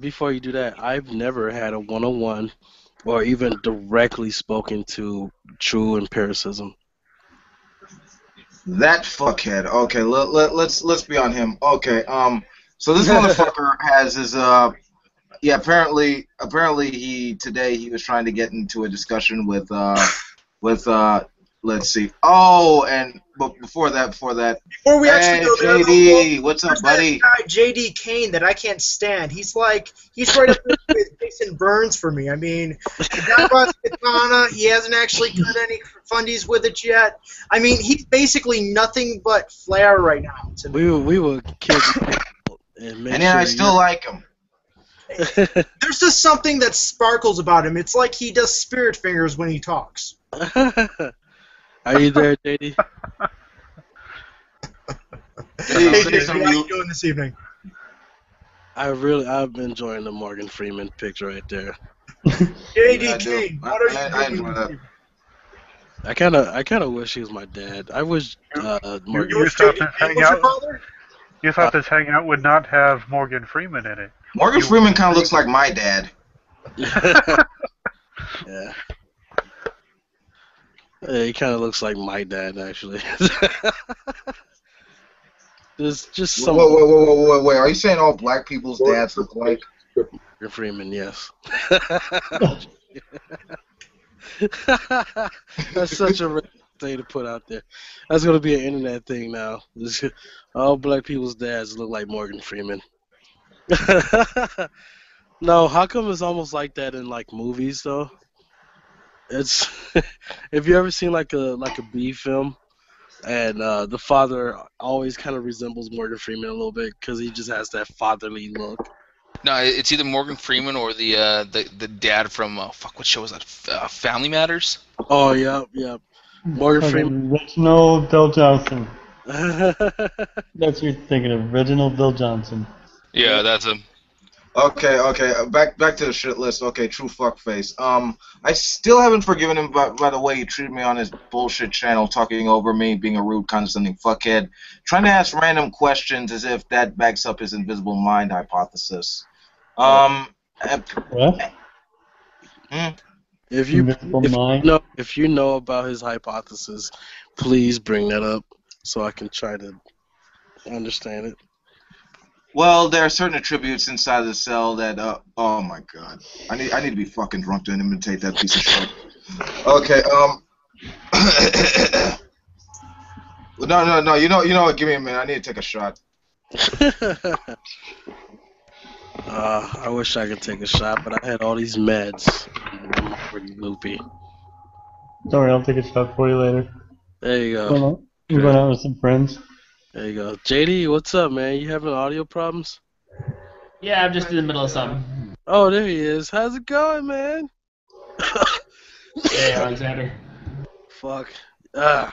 Before you do that, I've never had a one-on-one or even directly spoken to true empiricism. That fuckhead. Okay, let's be on him. Okay, so this motherfucker has his apparently he was trying to get into a discussion with let's see. But before that. Before we actually go there, JD, what's up, buddy? That guy, JD Kane, that I can't stand. He's right up there with Jason Burns for me. I mean, the guy bought Katana. He hasn't actually cut any fundies with it yet. I mean, he's basically nothing but flair right now. We were kids, and I still like him. There's just something that sparkles about him. It's like he does spirit fingers when he talks. Are you there, JD? Hey, JD, how are you doing this evening? I've been enjoying the Morgan Freeman picture right there. JD King, what are you doing? I kind of wish he was my dad. I wish Morgan. You thought this hangout would not have Morgan Freeman in it. Morgan Freeman kind of looks like my dad. Yeah. He kind of looks like my dad, actually. There's just some. Wait! Are you saying all black people's dads look like Morgan Freeman? Yes. That's such a thing to put out there. That's gonna be an internet thing now. All black people's dads look like Morgan Freeman. No, how come it's almost like that in like movies though? It's have you ever seen like a B film, and the father always kind of resembles Morgan Freeman a little bit because he just has that fatherly look. No, it's either Morgan Freeman or the dad from what show was that? Family Matters. Oh yeah. Morgan Freeman. Reginald Bill Johnson. That's what you're thinking of, Reginald Bill Johnson. Yeah, that's him. Okay, back to the shit list. Okay, true fuckface. I still haven't forgiven him by the way he treated me on his bullshit channel, talking over me, being a rude, condescending fuckhead, trying to ask random questions as if that backs up his invisible mind hypothesis. What? If you know about his hypothesis, please bring that up so I can try to understand it. Well, there are certain attributes inside of the cell that oh my god, I need to be fucking drunk to imitate that piece of shit. Okay, no, you know what? Give me a minute. I need to take a shot. I wish I could take a shot, but I had all these meds. I'm pretty loopy. Don't worry, I'll take a shot for you later. There you go. We're going out with some friends. There you go. JD, what's up, man? You having audio problems? Yeah, I'm just in the middle of something. Oh, there he is. How's it going, man? Hey, Alexander. Fuck. Happy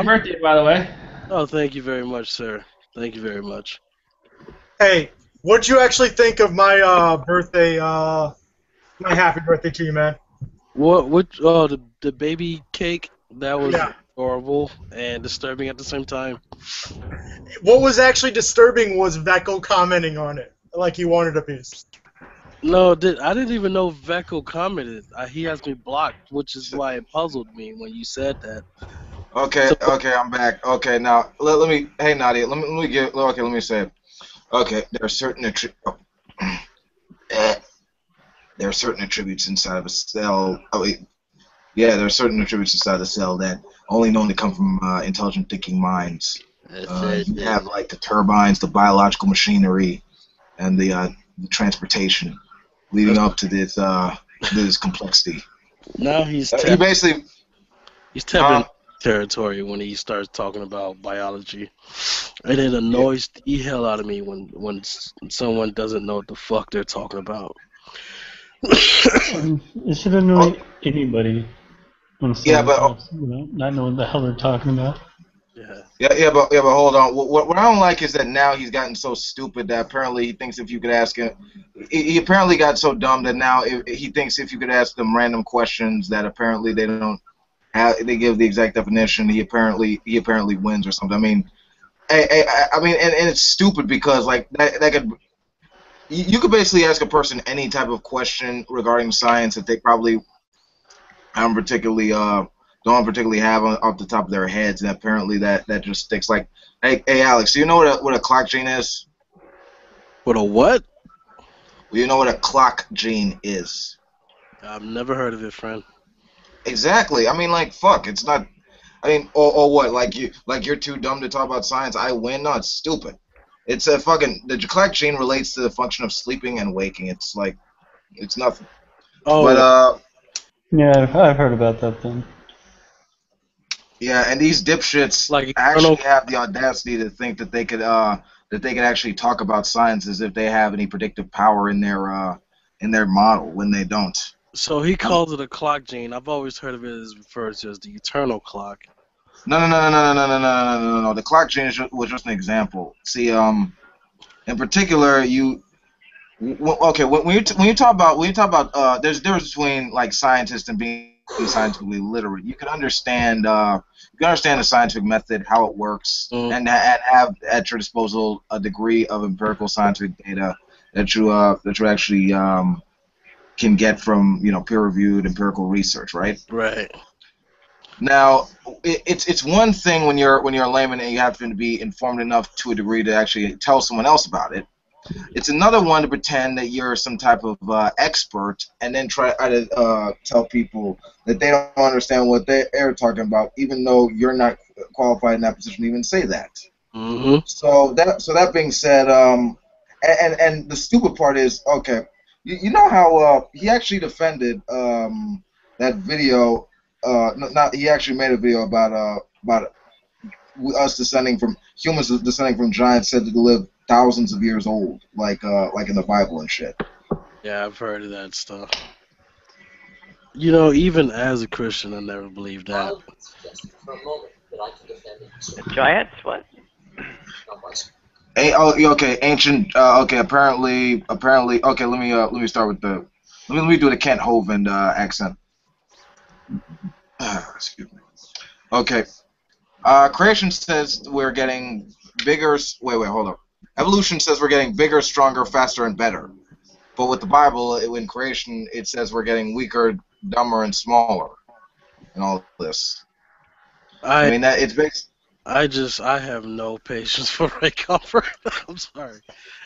birthday, by the way. Oh, thank you very much, sir. Thank you very much. Hey, what'd you actually think of my birthday? My happy birthday to you, man. What? Oh, the baby cake. That was horrible and disturbing at the same time. What was actually disturbing was Vecco commenting on it, like he wanted a piece. No, I didn't even know Vecco commented. He has me blocked, which is why it puzzled me when you said that. Okay, I'm back. Okay, now let me. Hey, Nadia, let me say it. Okay, there are certain there are certain attributes inside of a cell. There are certain attributes inside the cell that only known to come from intelligent thinking minds. You have like the turbines, the biological machinery, and the transportation leading up to this complexity. Now he's tapping territory when he starts talking about biology, and it annoys the hell out of me when someone doesn't know what the fuck they're talking about. It should annoy anybody when someone talks without not knowing what the hell they're talking about. Yeah, but hold on. What I don't like is that now he's gotten so stupid that apparently he thinks if you could ask him, he apparently got so dumb that now he thinks if you could ask them random questions that apparently they don't have, they give the exact definition, he apparently wins or something. I mean, and it's stupid because like that could. You could basically ask a person any type of question regarding science that they probably don't particularly have off the top of their heads, and apparently that just sticks. Like, hey Alex, do you know what a clock gene is? What a what? Well, you know what a clock gene is? I've never heard of it, friend. Exactly. I mean, like, fuck. It's not. I mean, or what? Like you're too dumb to talk about science. I win. No, it's stupid. It's a fucking the clock gene relates to the function of sleeping and waking. It's like, it's nothing. Oh. But yeah, I've heard about that thing. Yeah, and these dipshits actually have the audacity to think that they could actually talk about science as if they have any predictive power in their model when they don't. So he calls it a clock gene. I've always heard of it as referred to as the eternal clock. No. The clock gene was just an example. See, in particular, when you talk about there's a difference between like scientists and being scientifically literate. You can understand the scientific method, how it works, and have at your disposal a degree of empirical scientific data that you actually can get from peer-reviewed empirical research, right? Right. Now, it's one thing when you're a layman and you have to be informed enough to a degree to actually tell someone else about it. It's another one to pretend that you're some type of expert and then try to tell people that they don't understand what they're talking about, even though you're not qualified in that position to even say that. Mm-hmm. So that being said, and the stupid part is, okay, you know how he actually defended that video. He actually made a video about us humans descending from giants said to live thousands of years old, like in the Bible and shit. Yeah, I've heard of that stuff. You know, even as a Christian, I never believed that. Giants? What? Okay, ancient. Okay, apparently. Okay, let me start with the. Let me do the Kent Hovind accent. Excuse me. Okay. Creation says we're getting bigger. Wait, hold up. Evolution says we're getting bigger, stronger, faster, and better. But with the Bible, in creation, it says we're getting weaker, dumber, and smaller. And all this. I mean, that it's based. I have no patience for Ray Comfort. I'm sorry.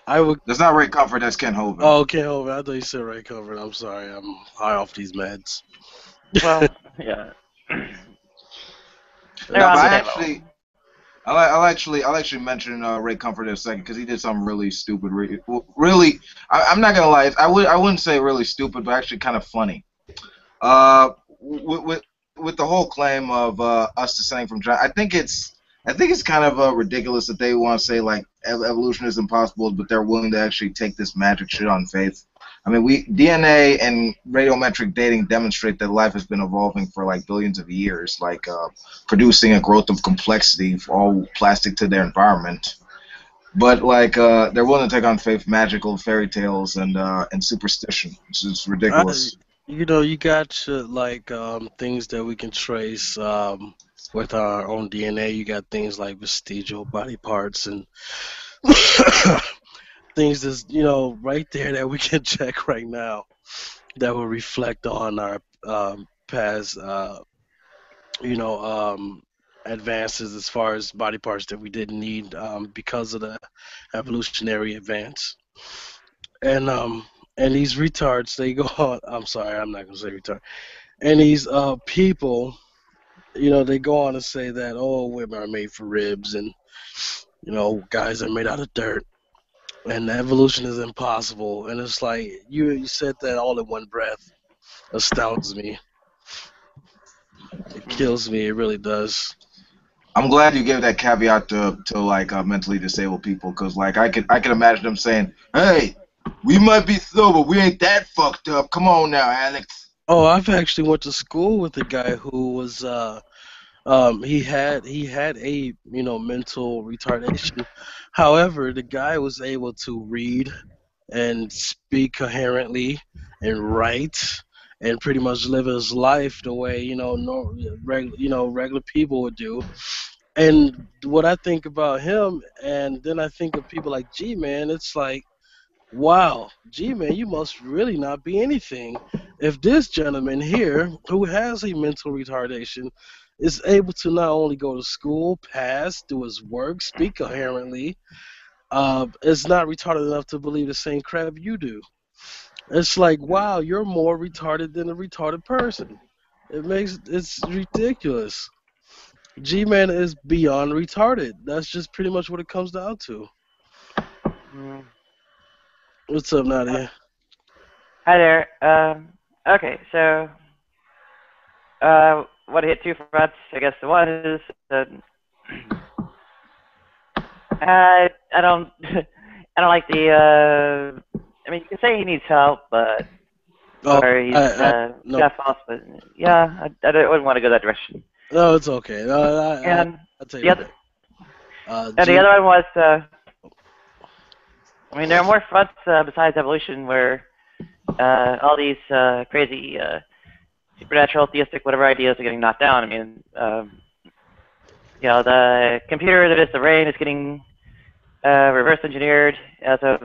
That's not Ray Comfort. That's Ken Hovind. Oh, Ken Hovind. I thought you said Ray Comfort. I'm sorry. I'm high off these meds. Well, yeah. No, but I'll actually mention Ray Comfort in a second because he did something really stupid. Really, I'm not gonna lie. I wouldn't say really stupid, but actually kind of funny. With the whole claim of us descending from giants, I think it's kind of ridiculous that they want to say like evolution is impossible, but they're willing to actually take this magic shit on faith. I mean, DNA and radiometric dating demonstrate that life has been evolving for like billions of years, like producing a growth of complexity for all plastic to their environment. But like they're willing to take on faith, magical fairy tales, and superstition. It's ridiculous. You know, you got like things that we can trace with our own DNA. You got things like vestigial body parts and things that's, you know, right there that we can check right now that will reflect on our past, you know, advances as far as body parts that we didn't need because of the evolutionary advance. And these retards, they go on. I'm sorry, I'm not gonna say retard. And these people, you know, they go on to say that, oh, women are made for ribs, and you know, guys are made out of dirt, and evolution is impossible. And it's like you said that all in one breath. Astounds me. It kills me. It really does. I'm glad you gave that caveat to like mentally disabled people, because like I could imagine them saying, "Hey, we might be slow, but we ain't that fucked up. Come on now, Alex." Oh, I've actually went to school with a guy who was he had a, you know, mental retardation. However, the guy was able to read and speak coherently and write and pretty much live his life the way, you know, regular people would do. And what I think about him, and then I think of people like G-Man, it's like, wow, G-Man, you must really not be anything if this gentleman here, who has a mental retardation, is able to not only go to school, pass, do his work, speak coherently, is not retarded enough to believe the same crap you do. It's like, wow, you're more retarded than a retarded person. It's ridiculous. G-Man is beyond retarded. That's just pretty much what it comes down to. What's up, Nadia? Hi there. Okay, so what hit two fronts? I guess the one is that I don't I don't like the I mean, you can say he needs help, but or he's no. got false, but yeah, I wouldn't want to go that direction. No, it's okay. And I'll tell you that. The other one was, I mean, there are more fronts besides evolution where all these crazy supernatural, theistic, whatever ideas are getting knocked down. I mean, you know, the computer that is the brain is getting reverse engineered as of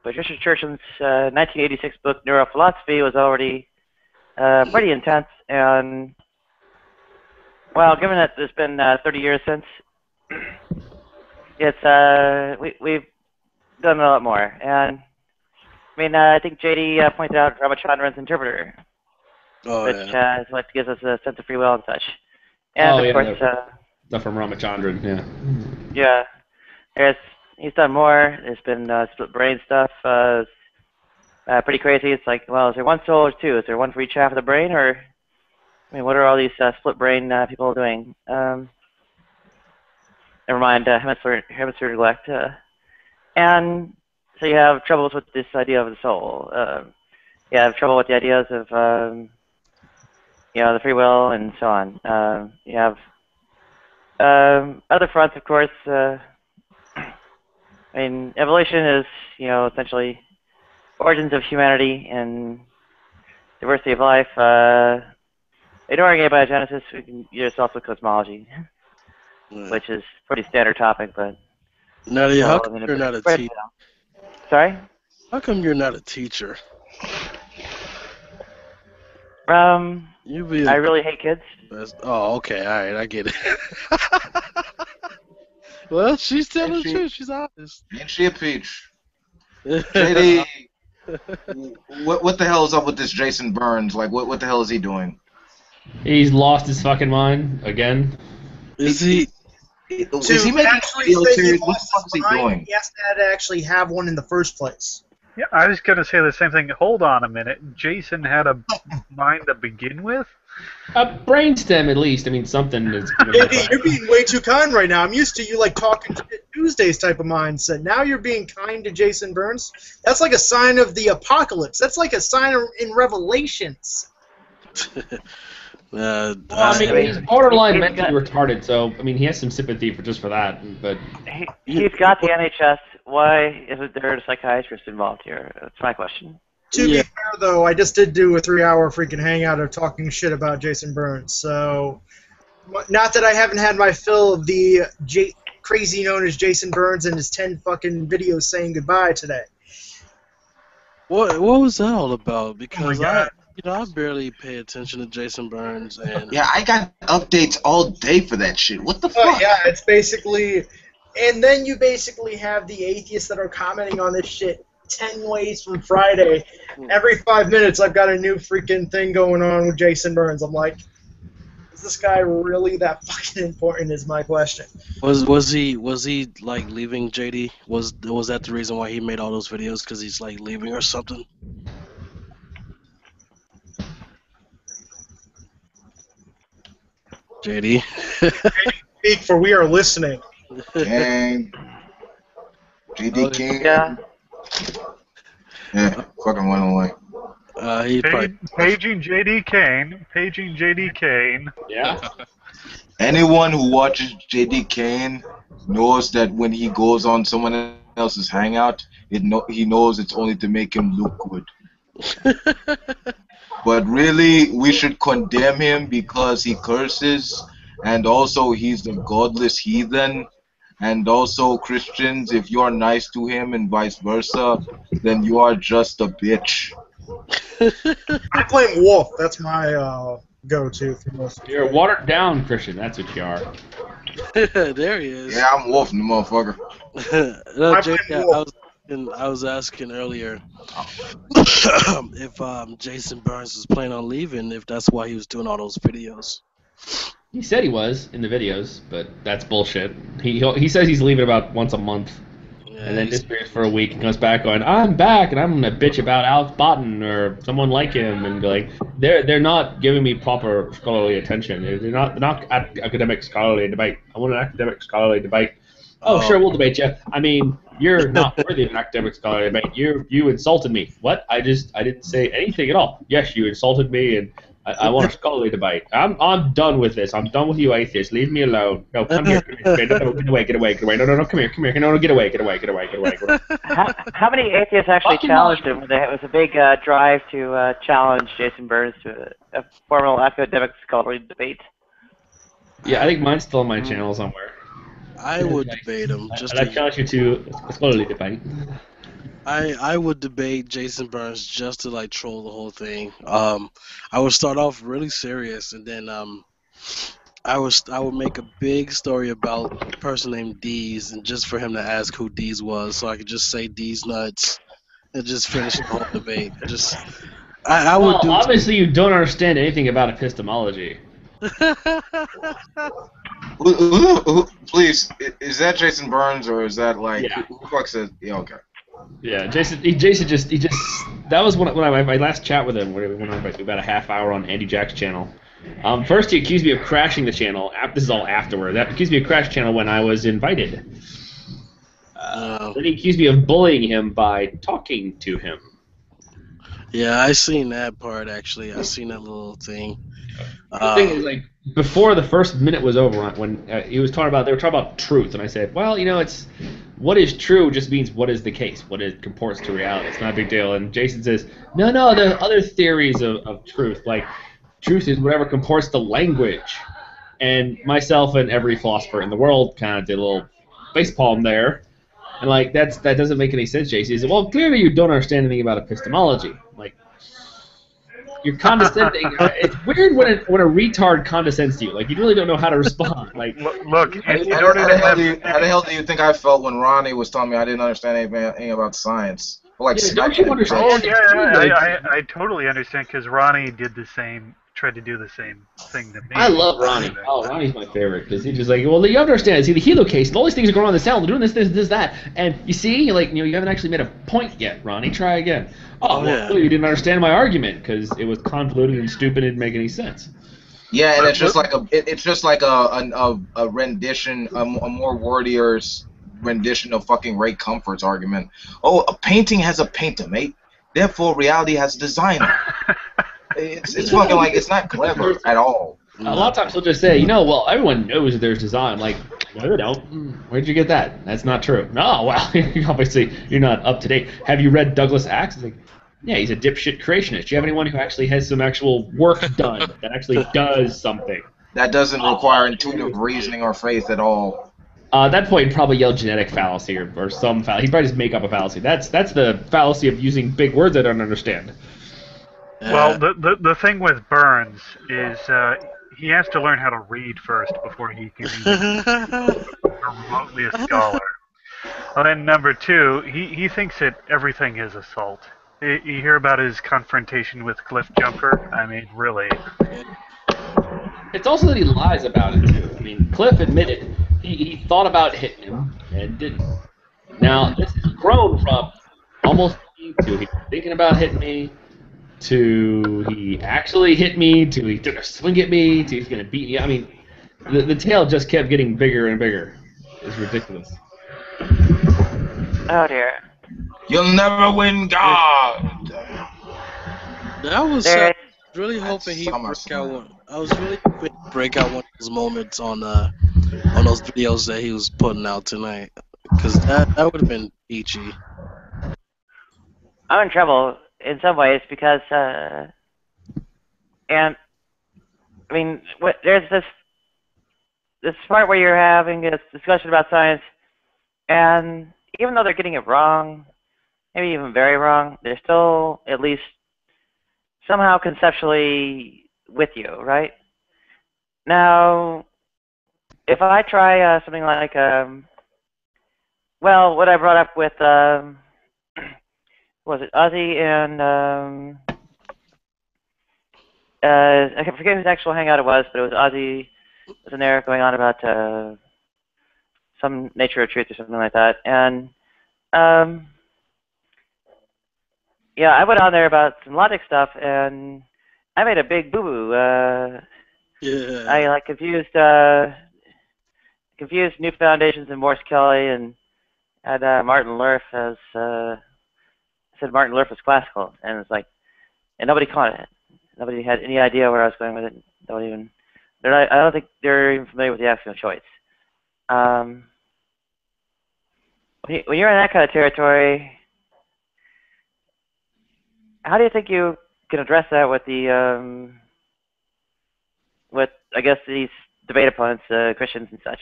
Patricia Churchland's 1986 book Neurophilosophy was already pretty intense, and well, given that it's been 30 years since, it's we've done a lot more. And I mean, I think JD pointed out Ramachandran's interpreter, which is what gives us a sense of free will and such. And of course, stuff from Ramachandran, yeah. He's done more. There's been split brain stuff. Pretty crazy. It's like, well, is there one soul or two? Is there one for each half of the brain, or I mean, what are all these split brain people doing? Never mind, hemisphere neglect. And so you have troubles with this idea of the soul. have trouble with the ideas of the free will and so on. You have other fronts, of course. I mean, evolution is essentially origins of humanity and diversity of life. Ignoring abiogenesis, we can use also cosmology, which is a pretty standard topic, but. Nadia, how come you're not a teacher? Sorry? How come you're not a teacher? I really hate kids. Oh, okay, all right, I get it. Well, she's telling the truth. She's honest. Ain't she a peach? JD, what the hell is up with this Jason Burns? Like, what the hell is he doing? He's lost his fucking mind again. Is he? Is he making actually real say serious? he What the lost fuck is his he mind, doing? he has to actually have one in the first place. Yeah, I was going to say the same thing. Hold on a minute. Jason had a mind to begin with? A brainstem, at least. I mean, something is. JD, you're being way too kind right now. I'm used to you like talking Tuesdays type of mindset. Now you're being kind to Jason Burns. That's like a sign of the apocalypse. That's like a sign in Revelations. Well, I mean, he's borderline mentally retarded, so I mean, he has some sympathy for that. But he's got the NHS. Why isn't there a psychiatrist involved here? That's my question. To be fair, though, I just did do a 3-hour freaking hangout of talking shit about Jason Burns. So, not that I haven't had my fill of the crazy known as Jason Burns and his 10 fucking videos saying goodbye today. What was that all about? Because I barely pay attention to Jason Burns, and Yeah, I got updates all day for that shit. What the fuck? Yeah, it's basically, and then you basically have the atheists that are commenting on this shit 10 ways from Friday. Every 5 minutes, I've got a new freaking thing going on with Jason Burns. I'm like, is this guy really that fucking important? Is my question. Was he like leaving JD? Was that the reason why he made all those videos? Because he's like leaving or something? JD. Speak, for we are listening. Gang. GD King. Yeah. Yeah, fucking went away. Paging JD Kane. Paging JD Kane. Yeah. Anyone who watches JD Kane knows that when he goes on someone else's hangout, he knows it's only to make him look good. But really, we should condemn him because he curses, and also he's a godless heathen, and also Christians, if you are nice to him and vice versa, then you are just a bitch. I blame Wolf. That's my go-to for most of You're a watered down Christian. That's what you are. There he is. Yeah, I'm Wolf, the motherfucker. No, Jake, I was asking earlier if Jason Burns was planning on leaving, if that's why he was doing all those videos. He said he was in the videos, but that's bullshit. He says he's leaving about once a month, and then disappears for a week and comes back going, "I'm back, and I'm gonna bitch about Alex Botten or someone like him," and like they're not giving me proper scholarly attention. They're not academic scholarly debate. I want an academic scholarly debate. Oh, sure, we'll debate you. I mean, you're not worthy of an academic scholarly debate. You insulted me. What? I didn't say anything at all. Yes, you insulted me, and I want a scholarly debate. I'm done with this. I'm done with you atheists. Leave me alone. No, come here. No, get away. No, come here. No, get away. How many atheists actually challenged him? It was a big drive to challenge Jason Burns to a formal academic scholarly debate. Yeah, I think mine's still on my channel somewhere. I would debate him. I challenge you to a scholarly debate. I would debate Jason Burns just to like troll the whole thing. I would start off really serious, and then I would make a big story about a person named Deez, and just for him to ask who Deez was, so I could just say Deez nuts and just finish the whole debate. I would do. Obviously, you don't understand anything about epistemology. Please, is that Jason Burns or is that like who the fuck says? Yeah, okay. Yeah, Jason just that was one of my last chat with him. We went on about a half hour on Andy Jack's channel. First, he accused me of crashing the channel. This is all afterward. That accused me of crashing the channel when I was invited. Then he accused me of bullying him by talking to him. Yeah, I seen that part actually. I seen that little thing. The thing is, like, before the first minute was over, when he was talking about, they were talking about truth, and I said, well, you know, it's what is true just means what is the case, what it comports to reality. It's not a big deal. And Jason says, no, there are other theories of truth. Like, truth is whatever comports to language. And myself and every philosopher in the world kind of did a little facepalm there. And, like, that doesn't make any sense, Jason. He said, well, clearly you don't understand anything about epistemology. Like, you're condescending. It's weird when a retard condescends to you. Like, you really don't know how to respond. Like, look, how the hell do you think I felt when Ronnie was telling me I didn't understand anything about science? Like, yeah, don't you understand? Oh yeah, I totally understand because Ronnie tried to do the same thing to me. I love Ronnie. Oh, Ronnie's my favorite because he's just like, well, you understand. It's the helo case, and all these things are going on in the cell. They're doing this, that, and you see, like, you haven't actually made a point yet, Ronnie. Try again. Oh, well, you didn't understand my argument because it was convoluted and stupid and didn't make any sense. Yeah, and it's just like a rendition, a more wordier rendition of fucking Ray Comfort's argument. Oh, a painting has a painter, mate. Therefore, reality has a designer. It's fucking like, it's not clever at all. A lot of times they'll just say, well, everyone knows that there's design. I'm like, no, they don't. Where'd you get that? That's not true. No, well, obviously you're not up to date. Have you read Douglas Axe? It's like, yeah, he's a dipshit creationist. Do you have anyone who actually has some actual work done that actually does something? That doesn't require intuitive reasoning or faith at all. At that point, he'd probably yell genetic fallacy or some fallacy. He'd probably just make up a fallacy. That's the fallacy of using big words I don't understand. Well, the thing with Burns is he has to learn how to read first before he can be remotely a scholar. And then number two, he thinks that everything is assault. You hear about his confrontation with Cliff Jumper? I mean, really. It's also that he lies about it, too. I mean, Cliff admitted he thought about hitting him and didn't. Now, this has grown from almost to he thinking about hitting me, to he actually hit me, to he took a swing at me, to he's going to beat me. I mean, the tail just kept getting bigger and bigger. It's ridiculous. Oh, dear. You'll never win God. I was really hoping he'd break out one. I was really hoping he'd break out one of those moments on those videos that he was putting out tonight, because that would have been peachy. I'm in trouble in some ways because, and I mean, there's this part where you're having a discussion about science, and even though they're getting it wrong, maybe even very wrong, they're still at least somehow conceptually with you, right? Now, if I try something like, well, what I brought up with, was it Ozzy and, I forget whose actual hangout it was, but it was Ozzy was in there going on about some nature of truth or something like that, and yeah, I went on there about some logic stuff, and I made a big boo-boo. Yeah. I like confused New Foundations and Morse Kelly, and had Martin Lerf as said Martin Lerf was classical, and it's like, and nobody caught it. Nobody had any idea where I was going with it. I don't think they're even familiar with the axiom of choice. When you're in that kind of territory, how do you think you can address that with the with, I guess, these debate opponents, Christians and such?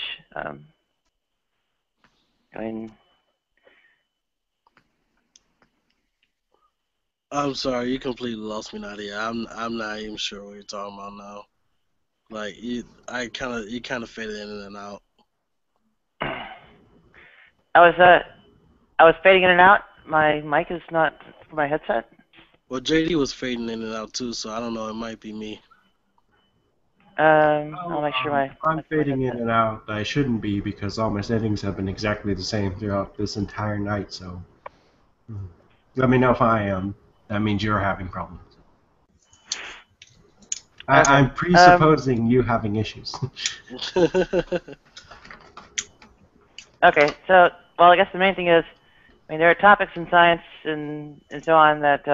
I mean, I'm sorry, you completely lost me, Nadia. I'm not even sure what you're talking about now. Like, you kind of faded in and out. I was fading in and out. My mic is not for my headset. Well, JD was fading in and out too, so I don't know. It might be me. I'll make sure I'm fading in and out. I shouldn't be because all my settings have been exactly the same throughout this entire night. So, let me know if I am. That means you're having problems. I'm presupposing you having issues. Okay, so, well, I guess the main thing is, I mean, there are topics in science and so on that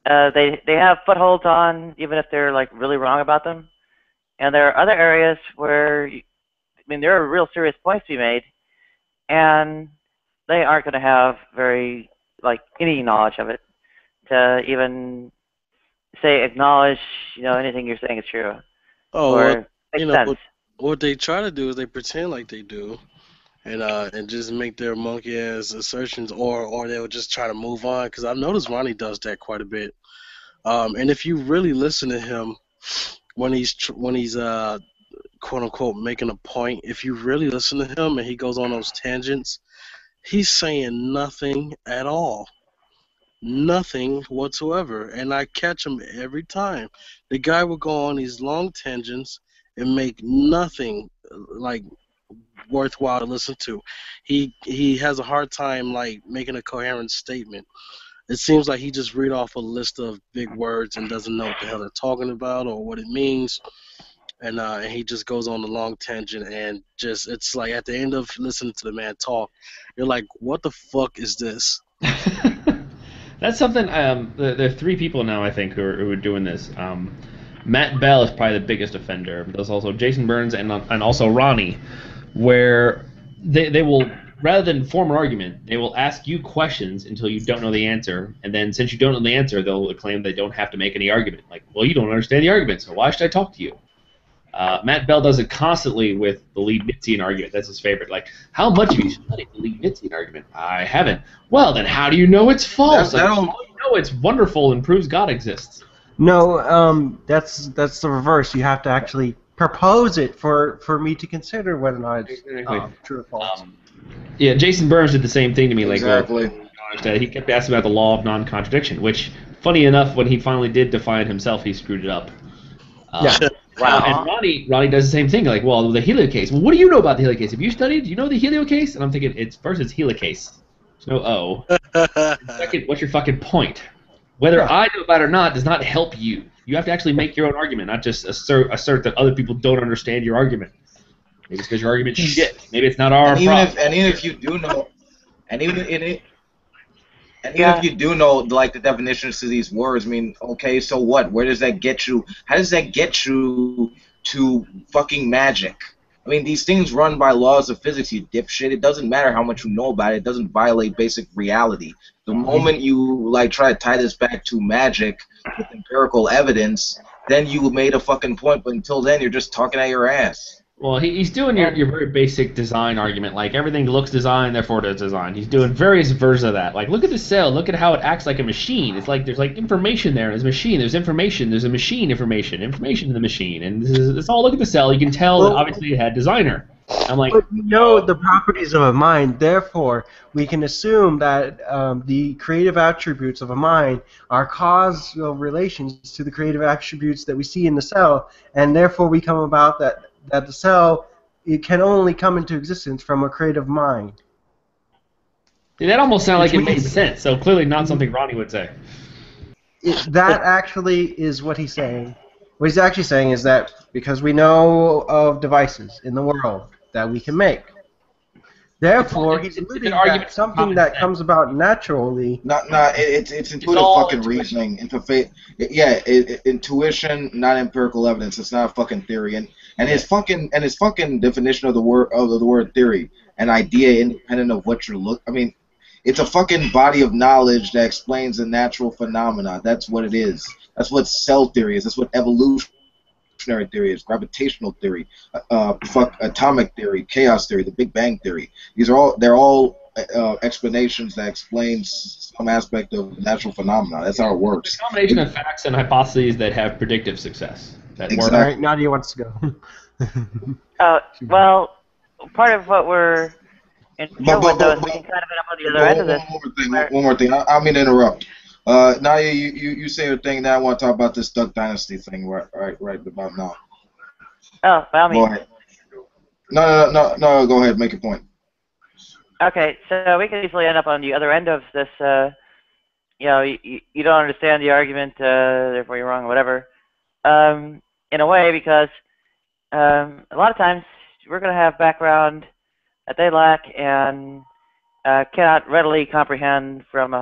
they have footholds on, even if they're like really wrong about them. And there are other areas where, I mean, there are real serious points to be made, and they aren't going to have very, like, any knowledge of it to even say acknowledge, anything you're saying is true. Oh, or makes sense. What they try to do is they pretend like they do, and just make their monkey ass assertions, or they'll just try to move on. Because I've noticed Ronnie does that quite a bit. And if you really listen to him when he's quote unquote making a point, if you really listen to him and he goes on those tangents, he's saying nothing at all. Nothing whatsoever. And I catch him every time. The guy will go on these long tangents and make nothing like worthwhile to listen to. He has a hard time like making a coherent statement. It seems like he just read off a list of big words and doesn't know what the hell they're talking about or what it means. And he just goes on a long tangent, and just it's like at the end of listening to the man talk, you're like, what the fuck is this? That's something. There are 3 people now, I think, who are doing this. Matt Bell is probably the biggest offender. There's also Jason Burns and also Ronnie, where they will, rather than form an argument, they will ask you questions until you don't know the answer, and then since you don't know the answer, they'll claim they don't have to make any argument. Like, well, you don't understand the argument, so why should I talk to you? Matt Bell does it constantly with the Leibnizian argument. That's his favorite. Like, how much have you studied the Leibnizian argument? I haven't. Well, then how do you know it's false? You know it's wonderful and proves God exists. No, that's the reverse. You have to actually propose it for me to consider whether or not it's true or false. Yeah, Jason Burns did the same thing to me. Exactly. Like, he kept asking about the law of non-contradiction, which, funny enough, when he finally did define it himself, he screwed it up. Yeah. Wow. And Ronnie does the same thing. Like, well, the heliocase. Well, what do you know about the heliocase? Have you studied? Do you know the heliocase? And I'm thinking, first it's helicase. There's no O. Second, what's your fucking point? Whether I know about it or not does not help you. You have to actually make your own argument, not just assert that other people don't understand your argument. Maybe it's because your argument's shit. Maybe it's not our problem. And even if you do know, if you do know, like, the definitions to these words, I mean, okay, so what? Where does that get you? How does that get you to fucking magic? I mean, these things run by laws of physics, you dipshit. It doesn't matter how much you know about it. It doesn't violate basic reality. The moment you, like, try to tie this back to magic with empirical evidence, then you made a fucking point, but until then, you're just talking out your ass. Well, he's doing your very basic design argument, like everything looks designed, therefore it's designed. He's doing various versions of that. Like, look at the cell, look at how it acts like a machine. It's like there's like information there, there's a machine, there's information, there's a machine information in the machine, and it's all, look at the cell, you can tell that obviously it had designer. I'm like, but we know the properties of a mind, therefore we can assume that the creative attributes of a mind are causal relations to the creative attributes that we see in the cell, and therefore we come about that the cell, it can only come into existence from a creative mind. Yeah, that almost sounded like it made sense, so clearly not something Ronnie would say. That actually is what he's saying. What he's actually saying is that because we know of devices in the world that we can make, therefore he's alluding that something that comes about naturally. It's intuitive fucking reasoning. Intuition, not empirical evidence. It's not a fucking theory. And his fucking definition of the word theory, an idea independent of what you're looking. I mean, it's a fucking body of knowledge that explains a natural phenomena. That's what it is. That's what cell theory is. That's what evolutionary theory is. Gravitational theory, atomic theory, chaos theory, the Big Bang theory. They're all explanations that explains some aspect of natural phenomena. That's how it works. It's a combination of facts and hypotheses that have predictive success. Exactly. All right, Nadia wants to go. Well, part of what we're in here with, though, is we can kind of end up on the other end of this. One more thing. I mean to interrupt. Nadia, you say your thing. Now I want to talk about this Duck Dynasty thing right about now. Oh, by all means. Go ahead. No. Go ahead. Make your point. Okay, so we could easily end up on the other end of this. You don't understand the argument, therefore you're wrong, or whatever. In a way, because a lot of times we're going to have background that they lack and cannot readily comprehend from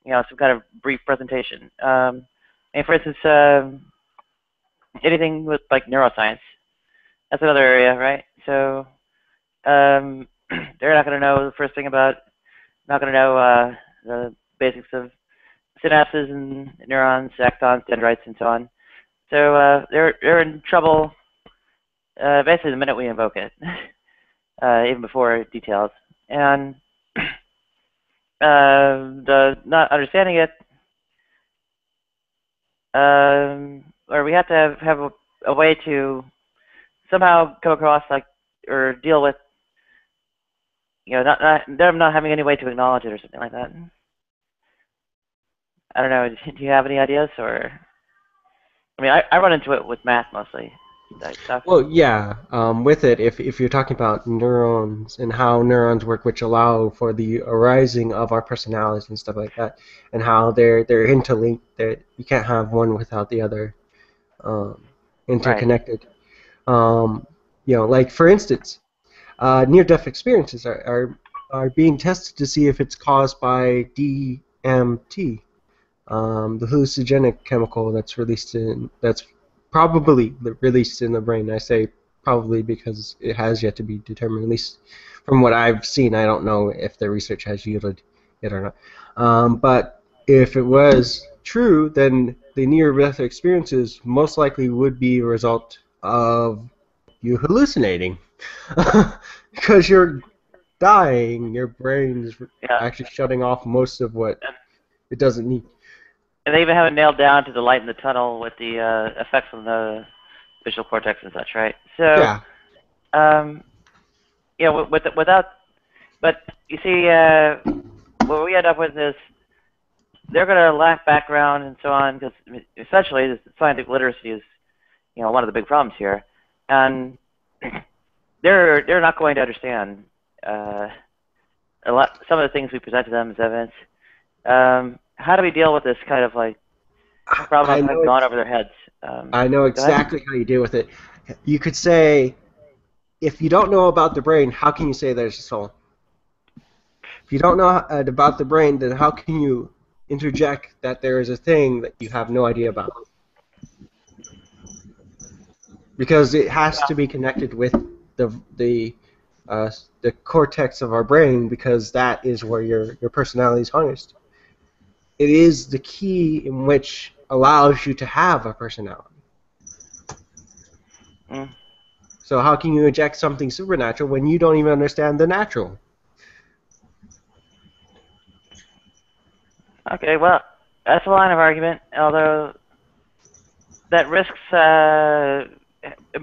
some kind of brief presentation. And for instance, anything with like neuroscience, that's another area, right? So they're not going to know the first thing about, not going to know the basics of synapses and neurons, axons, dendrites, and so on. So they're in trouble basically the minute we invoke it, even before details. And the not understanding it, or we have to have a way to somehow come across or deal with, them not having any way to acknowledge it or something like that. I don't know. Do you have any ideas, or? I mean, I run into it with math mostly. That stuff. Well, yeah. With it, if you're talking about neurons and how neurons work, which allow for the arising of our personalities and stuff like that, and how they're interlinked, that you can't have one without the other, interconnected. Right. Like for instance, near-death experiences are being tested to see if it's caused by DMT. The hallucinogenic chemical that's probably released in the brain. I say probably because it has yet to be determined. At least from what I've seen, I don't know if the research has yielded it or not. But if it was true, then the near-death experiences most likely would be a result of you hallucinating, because you're dying. Your brain's actually shutting off most of what it doesn't need. And they even have it nailed down to the light in the tunnel with the effects on the visual cortex and such, right? So, without, but you see, what we end up with is they're going to lack background and so on, because essentially the scientific literacy is, one of the big problems here, and they're not going to understand some of the things we present to them as evidence. How do we deal with this kind of problem that's gone over their heads? I know exactly how you deal with it. You could say, if you don't know about the brain, how can you say there's a soul? If you don't know about the brain, then how can you interject that there is a thing that you have no idea about? Because it has to be connected with the cortex of our brain, because that is where your personality is harnessed. It is the key in which allows you to have a personality. So how can you inject something supernatural when you don't even understand the natural? Okay, well, that's a line of argument, although that risks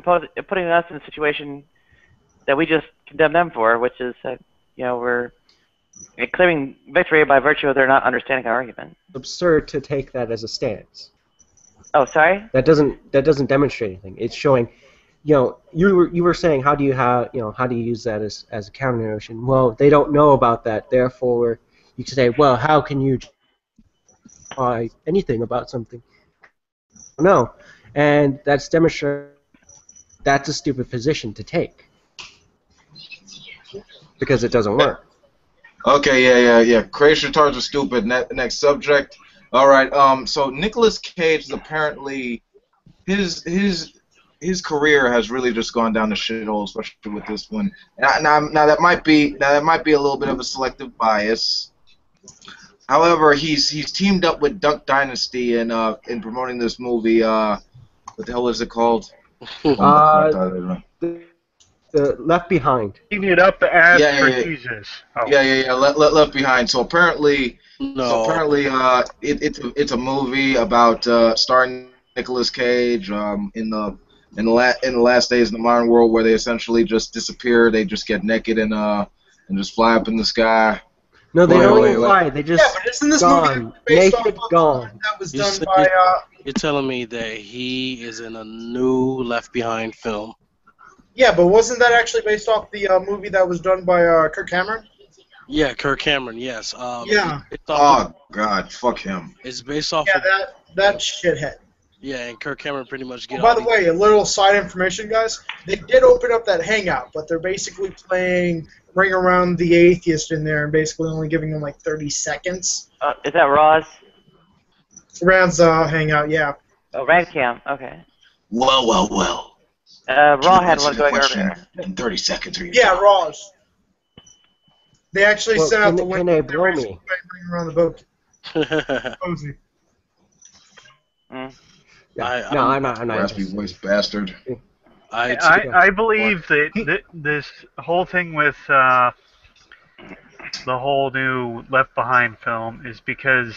putting us in a situation that we just condemn them for, which is, we're claiming victory by virtue of their not understanding our argument. Absurd to take that as a stance. Oh, sorry? That doesn't demonstrate anything. It's showing, you were saying, how do you use that as a counter notion? Well, they don't know about that. Therefore, you can say, well, how can you justify anything about something? No, and that's demonstrating that's a stupid position to take, because it doesn't work. Okay, yeah. Crazy retards are stupid. Next subject. All right. So Nicolas Cage is apparently his career has really just gone down the shithole, especially with this one. Now that might be a little bit of a selective bias. However, he's teamed up with Duck Dynasty in promoting this movie. What the hell is it called? Left Behind. Teaming it up as for Jesus. Oh. Yeah. Left Behind. So apparently, it's a movie about starring Nicolas Cage in the last days in the modern world, where they essentially just disappear. They just get naked and just fly up in the sky. No, they don't even fly. They just but isn't this gone. Movie based Naked, off gone. That was done by. You're telling me that he is in a new Left Behind film? Yeah, but wasn't that actually based off the movie that was done by Kirk Cameron? Yeah, Kirk Cameron. Yes. Yeah. Oh God, fuck him. It's based off. Yeah, that shithead. Yeah, and Kirk Cameron pretty much get. By the way, a little side information, guys. They did open up that Hangout, but they're basically playing bring around the atheist in there and basically only giving him like 30 seconds. Is that Raw's? Rand's hangout, yeah. Oh, Radcam. Okay. Well. Raw had one going earlier. In 30 seconds. Yeah, Raw's. They actually sent out the link. Can they blow me? Bring around the boat. I'm not. Raspy voice bastard. I believe that this whole thing with the whole new Left Behind film is because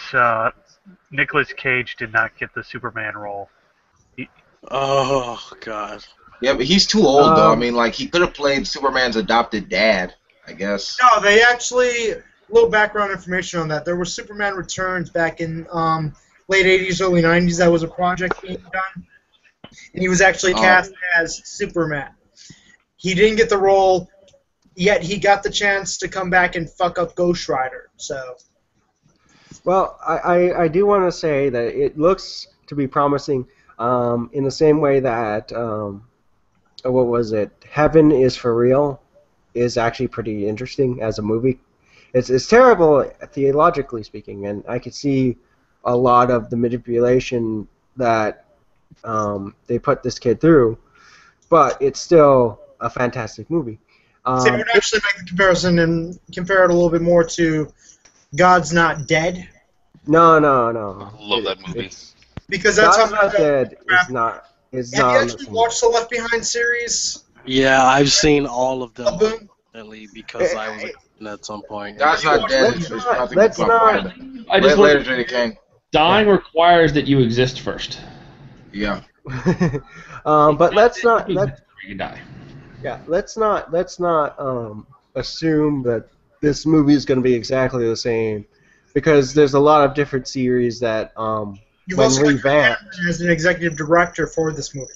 Nicolas Cage did not get the Superman role. Oh God. Yeah, but he's too old though. I mean, like he could have played Superman's adopted dad, I guess. No, they actually. Little background information on that. There was Superman Returns back in late 80s, early 90s. That was a project being done. And he was actually cast as Superman. He didn't get the role, yet he got the chance to come back and fuck up Ghost Rider. So. Well, I do want to say that it looks to be promising in the same way that, what was it, Heaven is for Real is actually pretty interesting as a movie. It's terrible theologically speaking, and I could see a lot of the manipulation that they put this kid through, but it's still a fantastic movie. So I would actually make the comparison and compare it a little bit more to God's Not Dead. No. I love that movie. Because that's God's how Not Dead is not. Have you actually watched the Left Behind series? Yeah, I've seen all of them. Because I was at some point. God's Not Dead. Let's not. I just later, J.D. King. Dying requires that you exist first. Yeah. But let's not. You can die. Yeah, let's not assume that this movie is going to be exactly the same, because there's a lot of different series that You've when also got revamped as an executive director for this movie.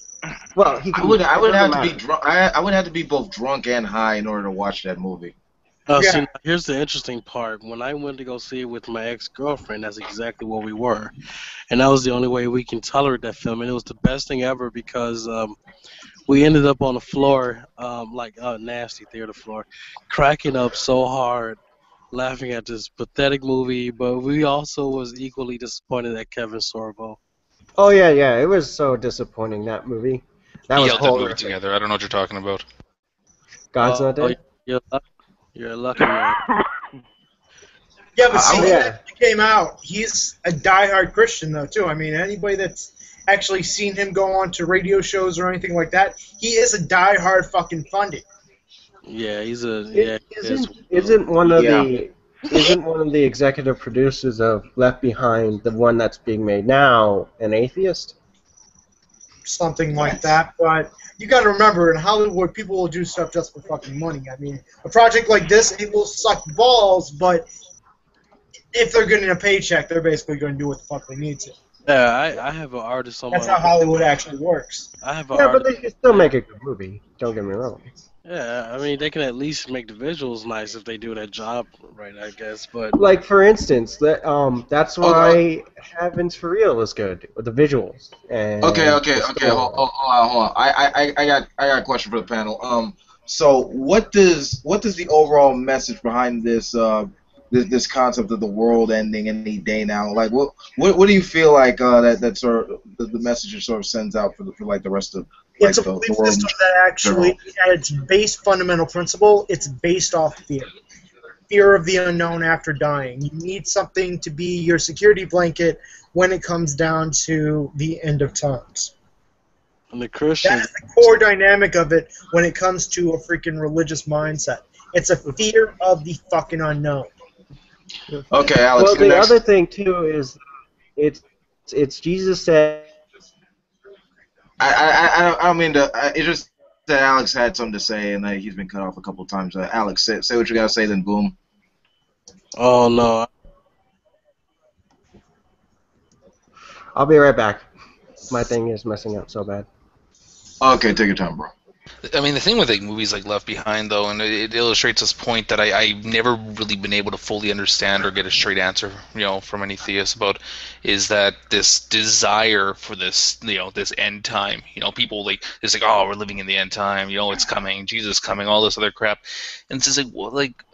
Well, I would have to be drunk. I would have to be both drunk and high in order to watch that movie. See, here's the interesting part. When I went to go see it with my ex-girlfriend, that's exactly where we were, and that was the only way we can tolerate that film, and it was the best thing ever because we ended up on the floor, like a nasty theater floor, cracking up so hard, laughing at this pathetic movie, but we also was equally disappointed at Kevin Sorbo. Oh yeah, it was so disappointing, that movie. That was yelled that movie horrific. together. I don't know what you're talking about. God's Not Dead? You're a lucky man. Yeah, but see, that came out. He's a diehard Christian, though, too. I mean, anybody that's actually seen him go on to radio shows or anything like that, he is a diehard fucking Fundy. Yeah, he's a... Isn't one of the executive producers of Left Behind, the one that's being made now, an atheist? Something like that, but you got to remember, in Hollywood, people will do stuff just for fucking money. I mean, a project like this, it will suck balls, but if they're getting a paycheck, they're basically going to do what the fuck they need to. Yeah, I have an artist on That's how Hollywood actually works. I have an but they can still make a good movie. Don't get me wrong. Yeah, I mean, they can at least make the visuals nice if they do that job right, I guess. But like, for instance, that's why Heaven's for Real is good with the visuals. And Okay. Hold on. I got a question for the panel. So what does the overall message behind this this concept of the world ending any day now? Like, what do you feel like that sort of the message it sort of sends out for like the rest of It's a belief system that actually, at its base fundamental principle, it's based off fear. Fear of the unknown after dying. You need something to be your security blanket when it comes down to the end of times. And the Christians... That's the core dynamic of it when it comes to a freaking religious mindset. It's a fear of the fucking unknown. Okay, Alex. Well, the other thing, too, is it's Jesus said... I don't mean to. It's just that Alex had something to say, and he's been cut off a couple of times. Alex, say what you gotta say, then boom. Oh no. I'll be right back. My thing is messing up so bad. Okay, take your time, bro. I mean, the thing with like movies like Left Behind, though, and it illustrates this point that I've never really been able to fully understand or get a straight answer, from any theist about, is that this desire for this, this end time. People like it's like, oh, we're living in the end time. It's coming, Jesus is coming, all this other crap, and it's just like, well, like,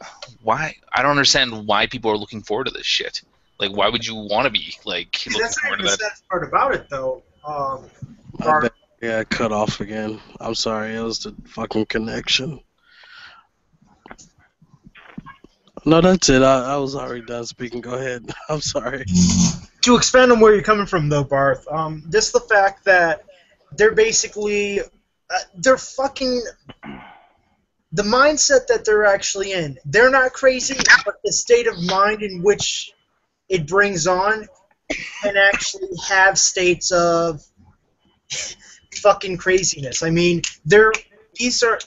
why? I don't understand why people are looking forward to this shit. Like, why would you want to be like looking that's not forward even to the that? sad part about it, though. Yeah, cut off again. I'm sorry, it was the fucking connection. No, that's it. I was already done speaking. Go ahead. I'm sorry. To expand on where you're coming from, though, Barth, just the fact that they're basically, they're fucking, the mindset that they're actually in, they're not crazy, but the state of mind in which it brings on can actually have states of fucking craziness. I mean,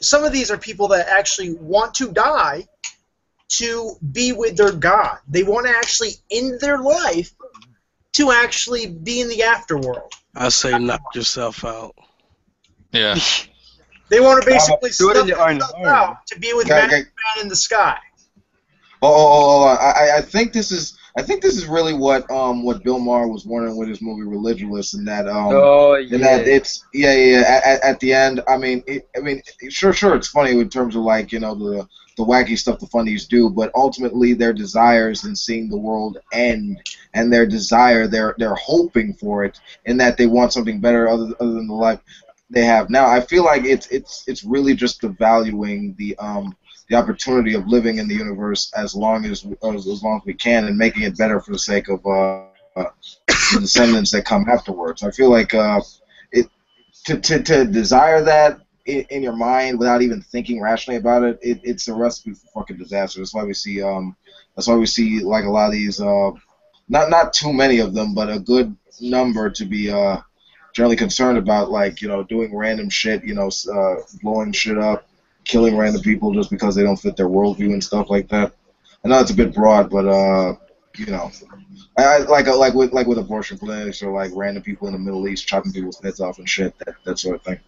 some of these are people that actually want to die to be with their God. They want to actually end their life to actually be in the afterworld. I say knock yourself out. Yeah. They want to basically Do it stuff in your own themselves home. out to be with man in the sky. I think this is really what Bill Maher was warning with his movie Religulous, and that and that it's at the end. I mean sure it's funny in terms of like the wacky stuff the Fundies do, but ultimately their desires in seeing the world end, and their desire they're hoping for it, in that they want something better other than the life they have now. I feel like it's really just valuing the opportunity of living in the universe as long as we can, and making it better for the sake of the descendants that come afterwards. I feel like to desire that in your mind without even thinking rationally about it, it's a recipe for fucking disaster. That's why we see like a lot of these not too many of them, but a good number to be generally concerned about, like doing random shit, blowing shit up, killing random people just because they don't fit their worldview and stuff like that. I know it's a bit broad, but I like with abortion clinics, or like random people in the Middle East chopping people's heads off and shit, that sort of thing.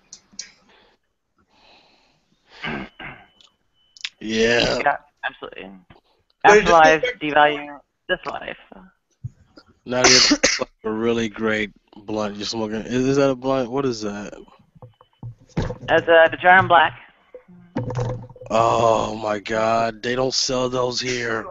Yeah, absolutely. Afterlife devalue this life. Now it's like a really great blunt you're smoking. Is that a blunt? What is that? As the German Black. Oh my God, they don't sell those here.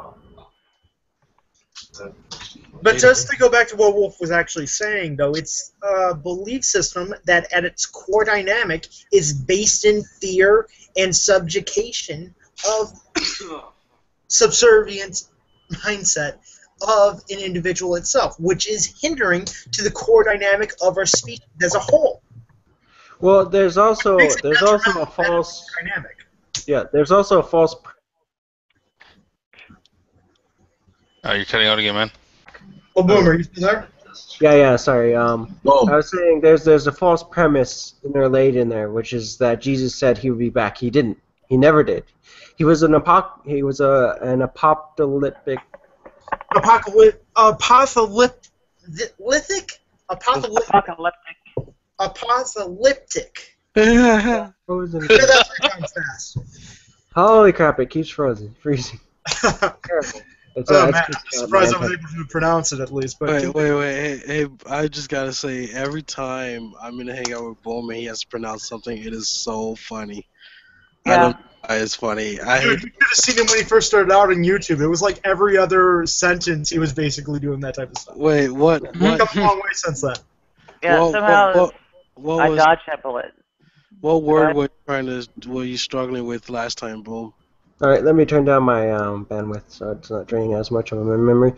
But just to go back to what Wolf was actually saying, though, it's a belief system that at its core dynamic is based in fear and subjugation of subservient mindset of an individual itself, which is hindering to the core dynamic of our species as a whole. Well, there's also a false dynamic. Yeah, there's also a false. Oh, you're cutting out again, man. Oh, Boom, are you still there? Yeah, sorry. I was saying there's a false premise interlaid in there, which is that Jesus said he would be back. He didn't. He never did. He was an apocalyptic. Apocalyptic. Frozen. Say that 3 times fast. Holy crap! It keeps freezing. Terrible. I'm surprised I was able to pronounce it at least. But wait. Hey, I just gotta say, every time I'm gonna hang out with Bowman, he has to pronounce something. It is so funny. Yeah. I don't know why it's funny. Dude, you should have seen him when he first started out on YouTube. It was like every other sentence he was basically doing that type of stuff. Wait, what? We've come a long way since then. Yeah, somehow I dodged that bullet. What word were you struggling with last time, Boom? All right, let me turn down my bandwidth so it's not draining as much of my memory.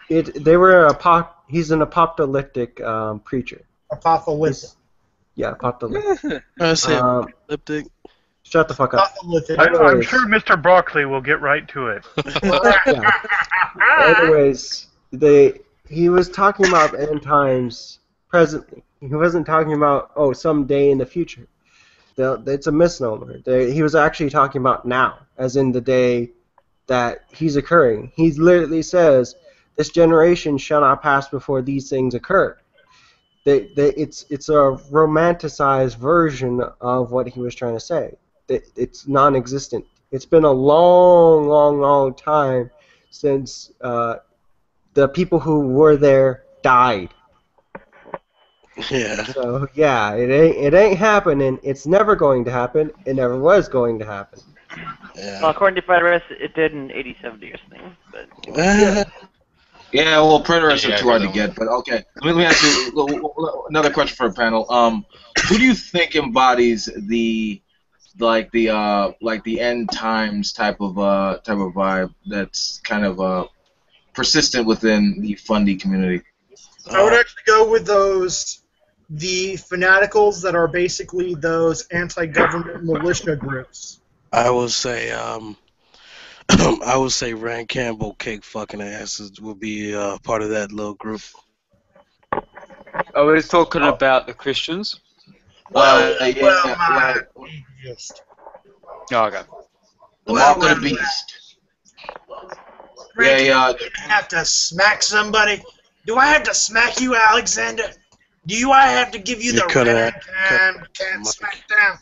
He's an apocalyptic preacher. Apocalyptic. Yeah, apocalyptic. I say apocalyptic. Shut the fuck up. I'm sure Mr. Broccoli will get right to it. Anyways, he was talking about end times presently. He wasn't talking about someday in the future. It's a misnomer. He was actually talking about now, as in the day that he's occurring. He literally says, "This generation shall not pass before these things occur." It's a romanticized version of what he was trying to say. It's non-existent. It's been a long, long, long time since the people who were there died. Yeah. So yeah, it ain't happening. It's never going to happen. It never was going to happen. Yeah. Well, according to Predators, it did in 80-70 or something. But Yeah, well, preterists are too hard to get, but okay. Let me ask you another question for a panel. Who do you think embodies the end times type of vibe that's kind of persistent within the Fundy community? I would actually go with the fanaticals that are basically those anti-government militia groups. I would say I would say Rand Campbell cake fucking asses would be part of that little group. Are we talking about the Christians? Just. Oh, okay. The mark of the beast. Randy, do I have to smack somebody? Do I have to smack you, Alexander? Do I have to give you the can't smack down?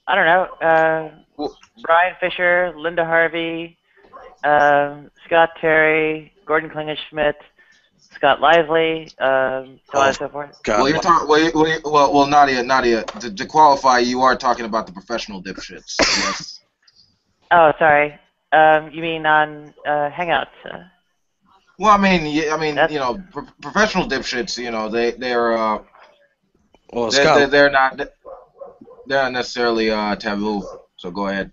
I don't know. Brian Fisher, Linda Harvey, Scott Terry, Gordon Klingenschmidt, Scott Lively, so on and so forth. Well, you're talking. Well, Nadia. To qualify, you are talking about the professional dipshits. Yes. Oh, sorry. You mean on Hangouts? Well, I mean, you know, professional dipshits. You know, they're not necessarily taboo. So go ahead.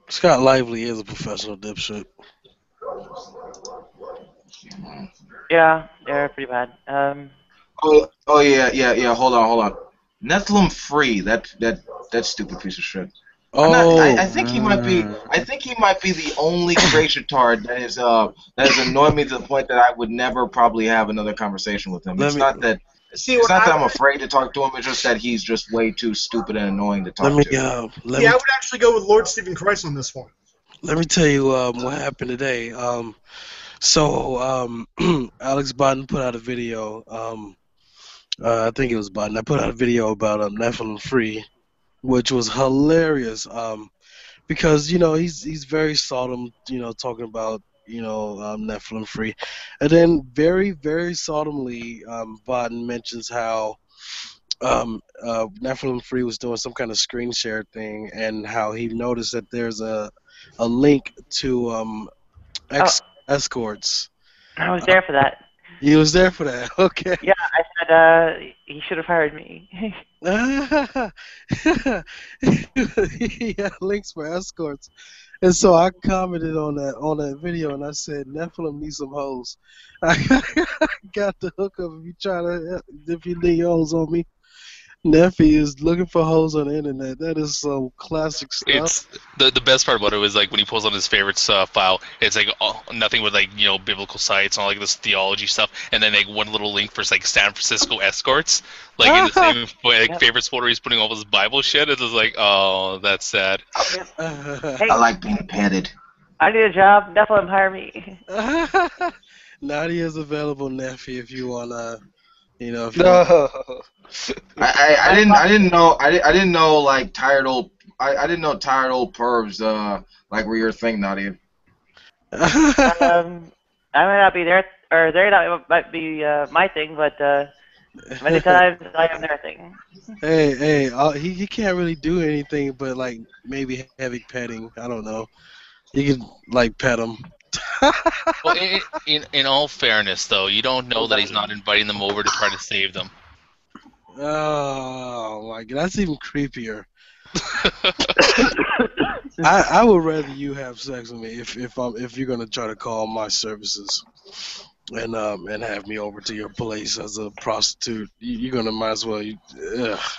Scott Lively is a professional dipshit. Yeah, they're pretty bad. Oh yeah. Hold on. Nephilim Free. That stupid piece of shit. I think he might be. I think he might be the only creation-tard that has annoyed me to the point that I would never probably have another conversation with him. It's not that I'm afraid to talk to him. It's just that he's just way too stupid and annoying to talk to. I would actually go with Lord Stephen Christ on this one. Let me tell you what happened today. Alex Biden put out a video. I think it was Biden. I put out a video about Nephilim Free, which was hilarious. Because he's very seldom talking about Nephilim Free, and then very very seldomly Biden mentions how Nephilim Free was doing some kind of screen share thing, and how he noticed that there's a link to escorts. I was there for that. He was there for that. Okay. Yeah, I said he should have hired me. He had links for escorts, and so I commented on that video, and I said Nephilim needs some hoes. I got the hookup if you need hoes on me. Neffy is looking for hoes on the internet. That is some classic stuff. It's the best part about it was like when he pulls on his favorites file. It's like nothing with like biblical sites and all like this theology stuff, and then like one little link for like San Francisco escorts, like in the same favorites folder he's putting all his Bible shit. It's just like, oh, that's sad. Hey, I like being petted. I need a job. Nephilim, hire me. Nadia's available, Neffy, if you wanna. I didn't know like tired old pervs like were your thing, Nadia. I might not be there, or they might be my thing, but many times I am their thing. Hey, he can't really do anything but like maybe heavy petting. I don't know. You can like pet him. Well, in all fairness, though, you don't know that he's not inviting them over to try to save them. Oh my God, that's even creepier. I would rather you have sex with me if you're gonna try to call my services and have me over to your place as a prostitute. You're gonna might as well.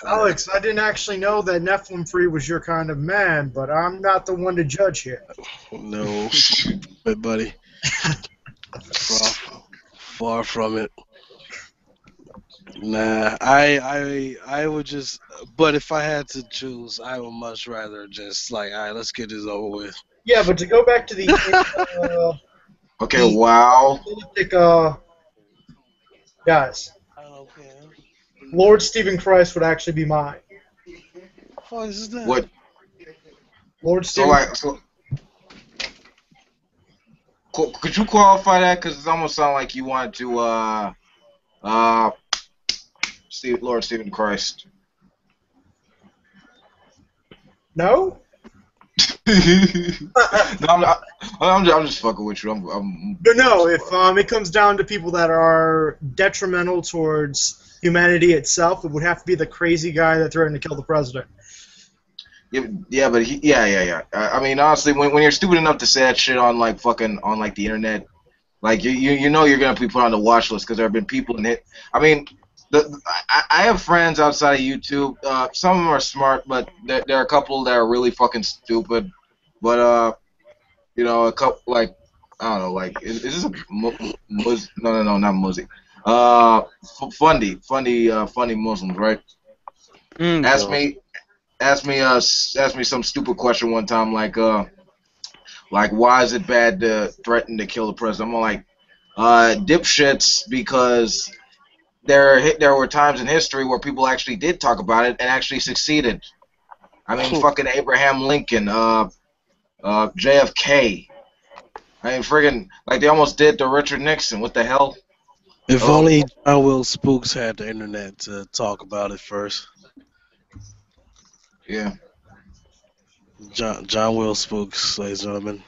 Alex, I didn't actually know that Nephilim Free was your kind of man, but I'm not the one to judge here. No, but buddy, far from it. Nah, I would just. But if I had to choose, I would much rather just like, all right, let's get this over with. Yeah, but to go back to the okay, wow. Guys. Lord Stephen Christ would actually be mine. What is that? What? Lord So Stephen. like, so, could you qualify that? Because it almost sounded like you wanted to Lord Stephen Christ. No. No, I'm just fucking with you. No. If it comes down to people that are detrimental towards humanity itself, it would have to be the crazy guy that threatened to kill the president. Yeah, but yeah. I mean, honestly, when you're stupid enough to say that shit on like the internet, like you know you're gonna be put on the watch list because there have been people in it. I mean, I have friends outside of YouTube. Some of them are smart, but there are a couple that are really fucking stupid. But you know, a couple like I don't know, like is this a no, not Muzzy. Fundy Muslims, right? Ask me some stupid question one time, like why is it bad to threaten to kill the president? I'm like, dipshits, because there were times in history where people actually did talk about it and actually succeeded. I mean, fucking Abraham Lincoln, JFK. I mean, friggin', like they almost did to Richard Nixon. What the hell? If only John Will Spooks had the internet to talk about it first. Yeah. John Will Spooks, ladies and gentlemen.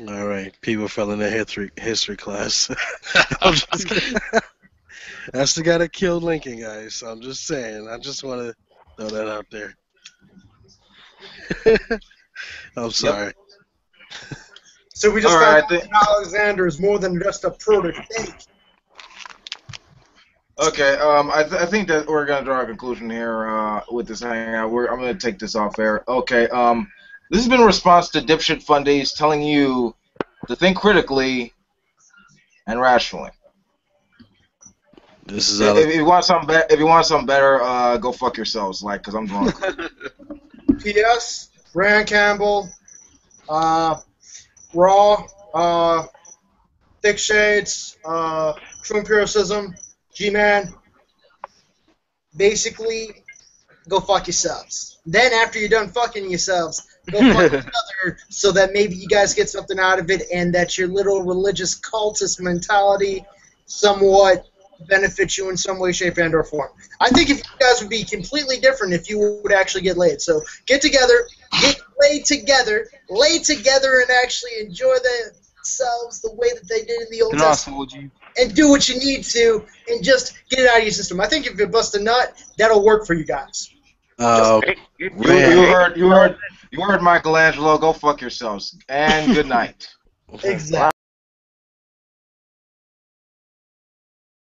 All right, people fell in their history class. I'm just kidding. That's the guy that killed Lincoln, guys. So I'm just saying. I just want to throw that out there. I'm sorry. Yep. So we just found out that Alexander is more than just a prototype. Okay, I think that we're gonna draw a conclusion here with this hangout. I'm gonna take this off air. Okay, this has been a response to Dipshit Fundies telling you to think critically and rationally. This is if you want something better, go fuck yourselves, like, cause I'm drunk. P.S. Rand Campbell, Raw, Thick Shades, True Empiricism, G-Man. Basically, go fuck yourselves. Then after you're done fucking yourselves, go fuck each other so that maybe you guys get something out of it and that your little religious cultist mentality somewhat benefits you in some way, shape, and or form. I think if you guys would be completely different if you would actually get laid. So get together, lay together, and actually enjoy themselves the way that they did in the Old Testament. And do what you need to, and just get it out of your system. I think if you bust a nut, that'll work for you guys. You heard Michelangelo. Go fuck yourselves, and good night. Exactly.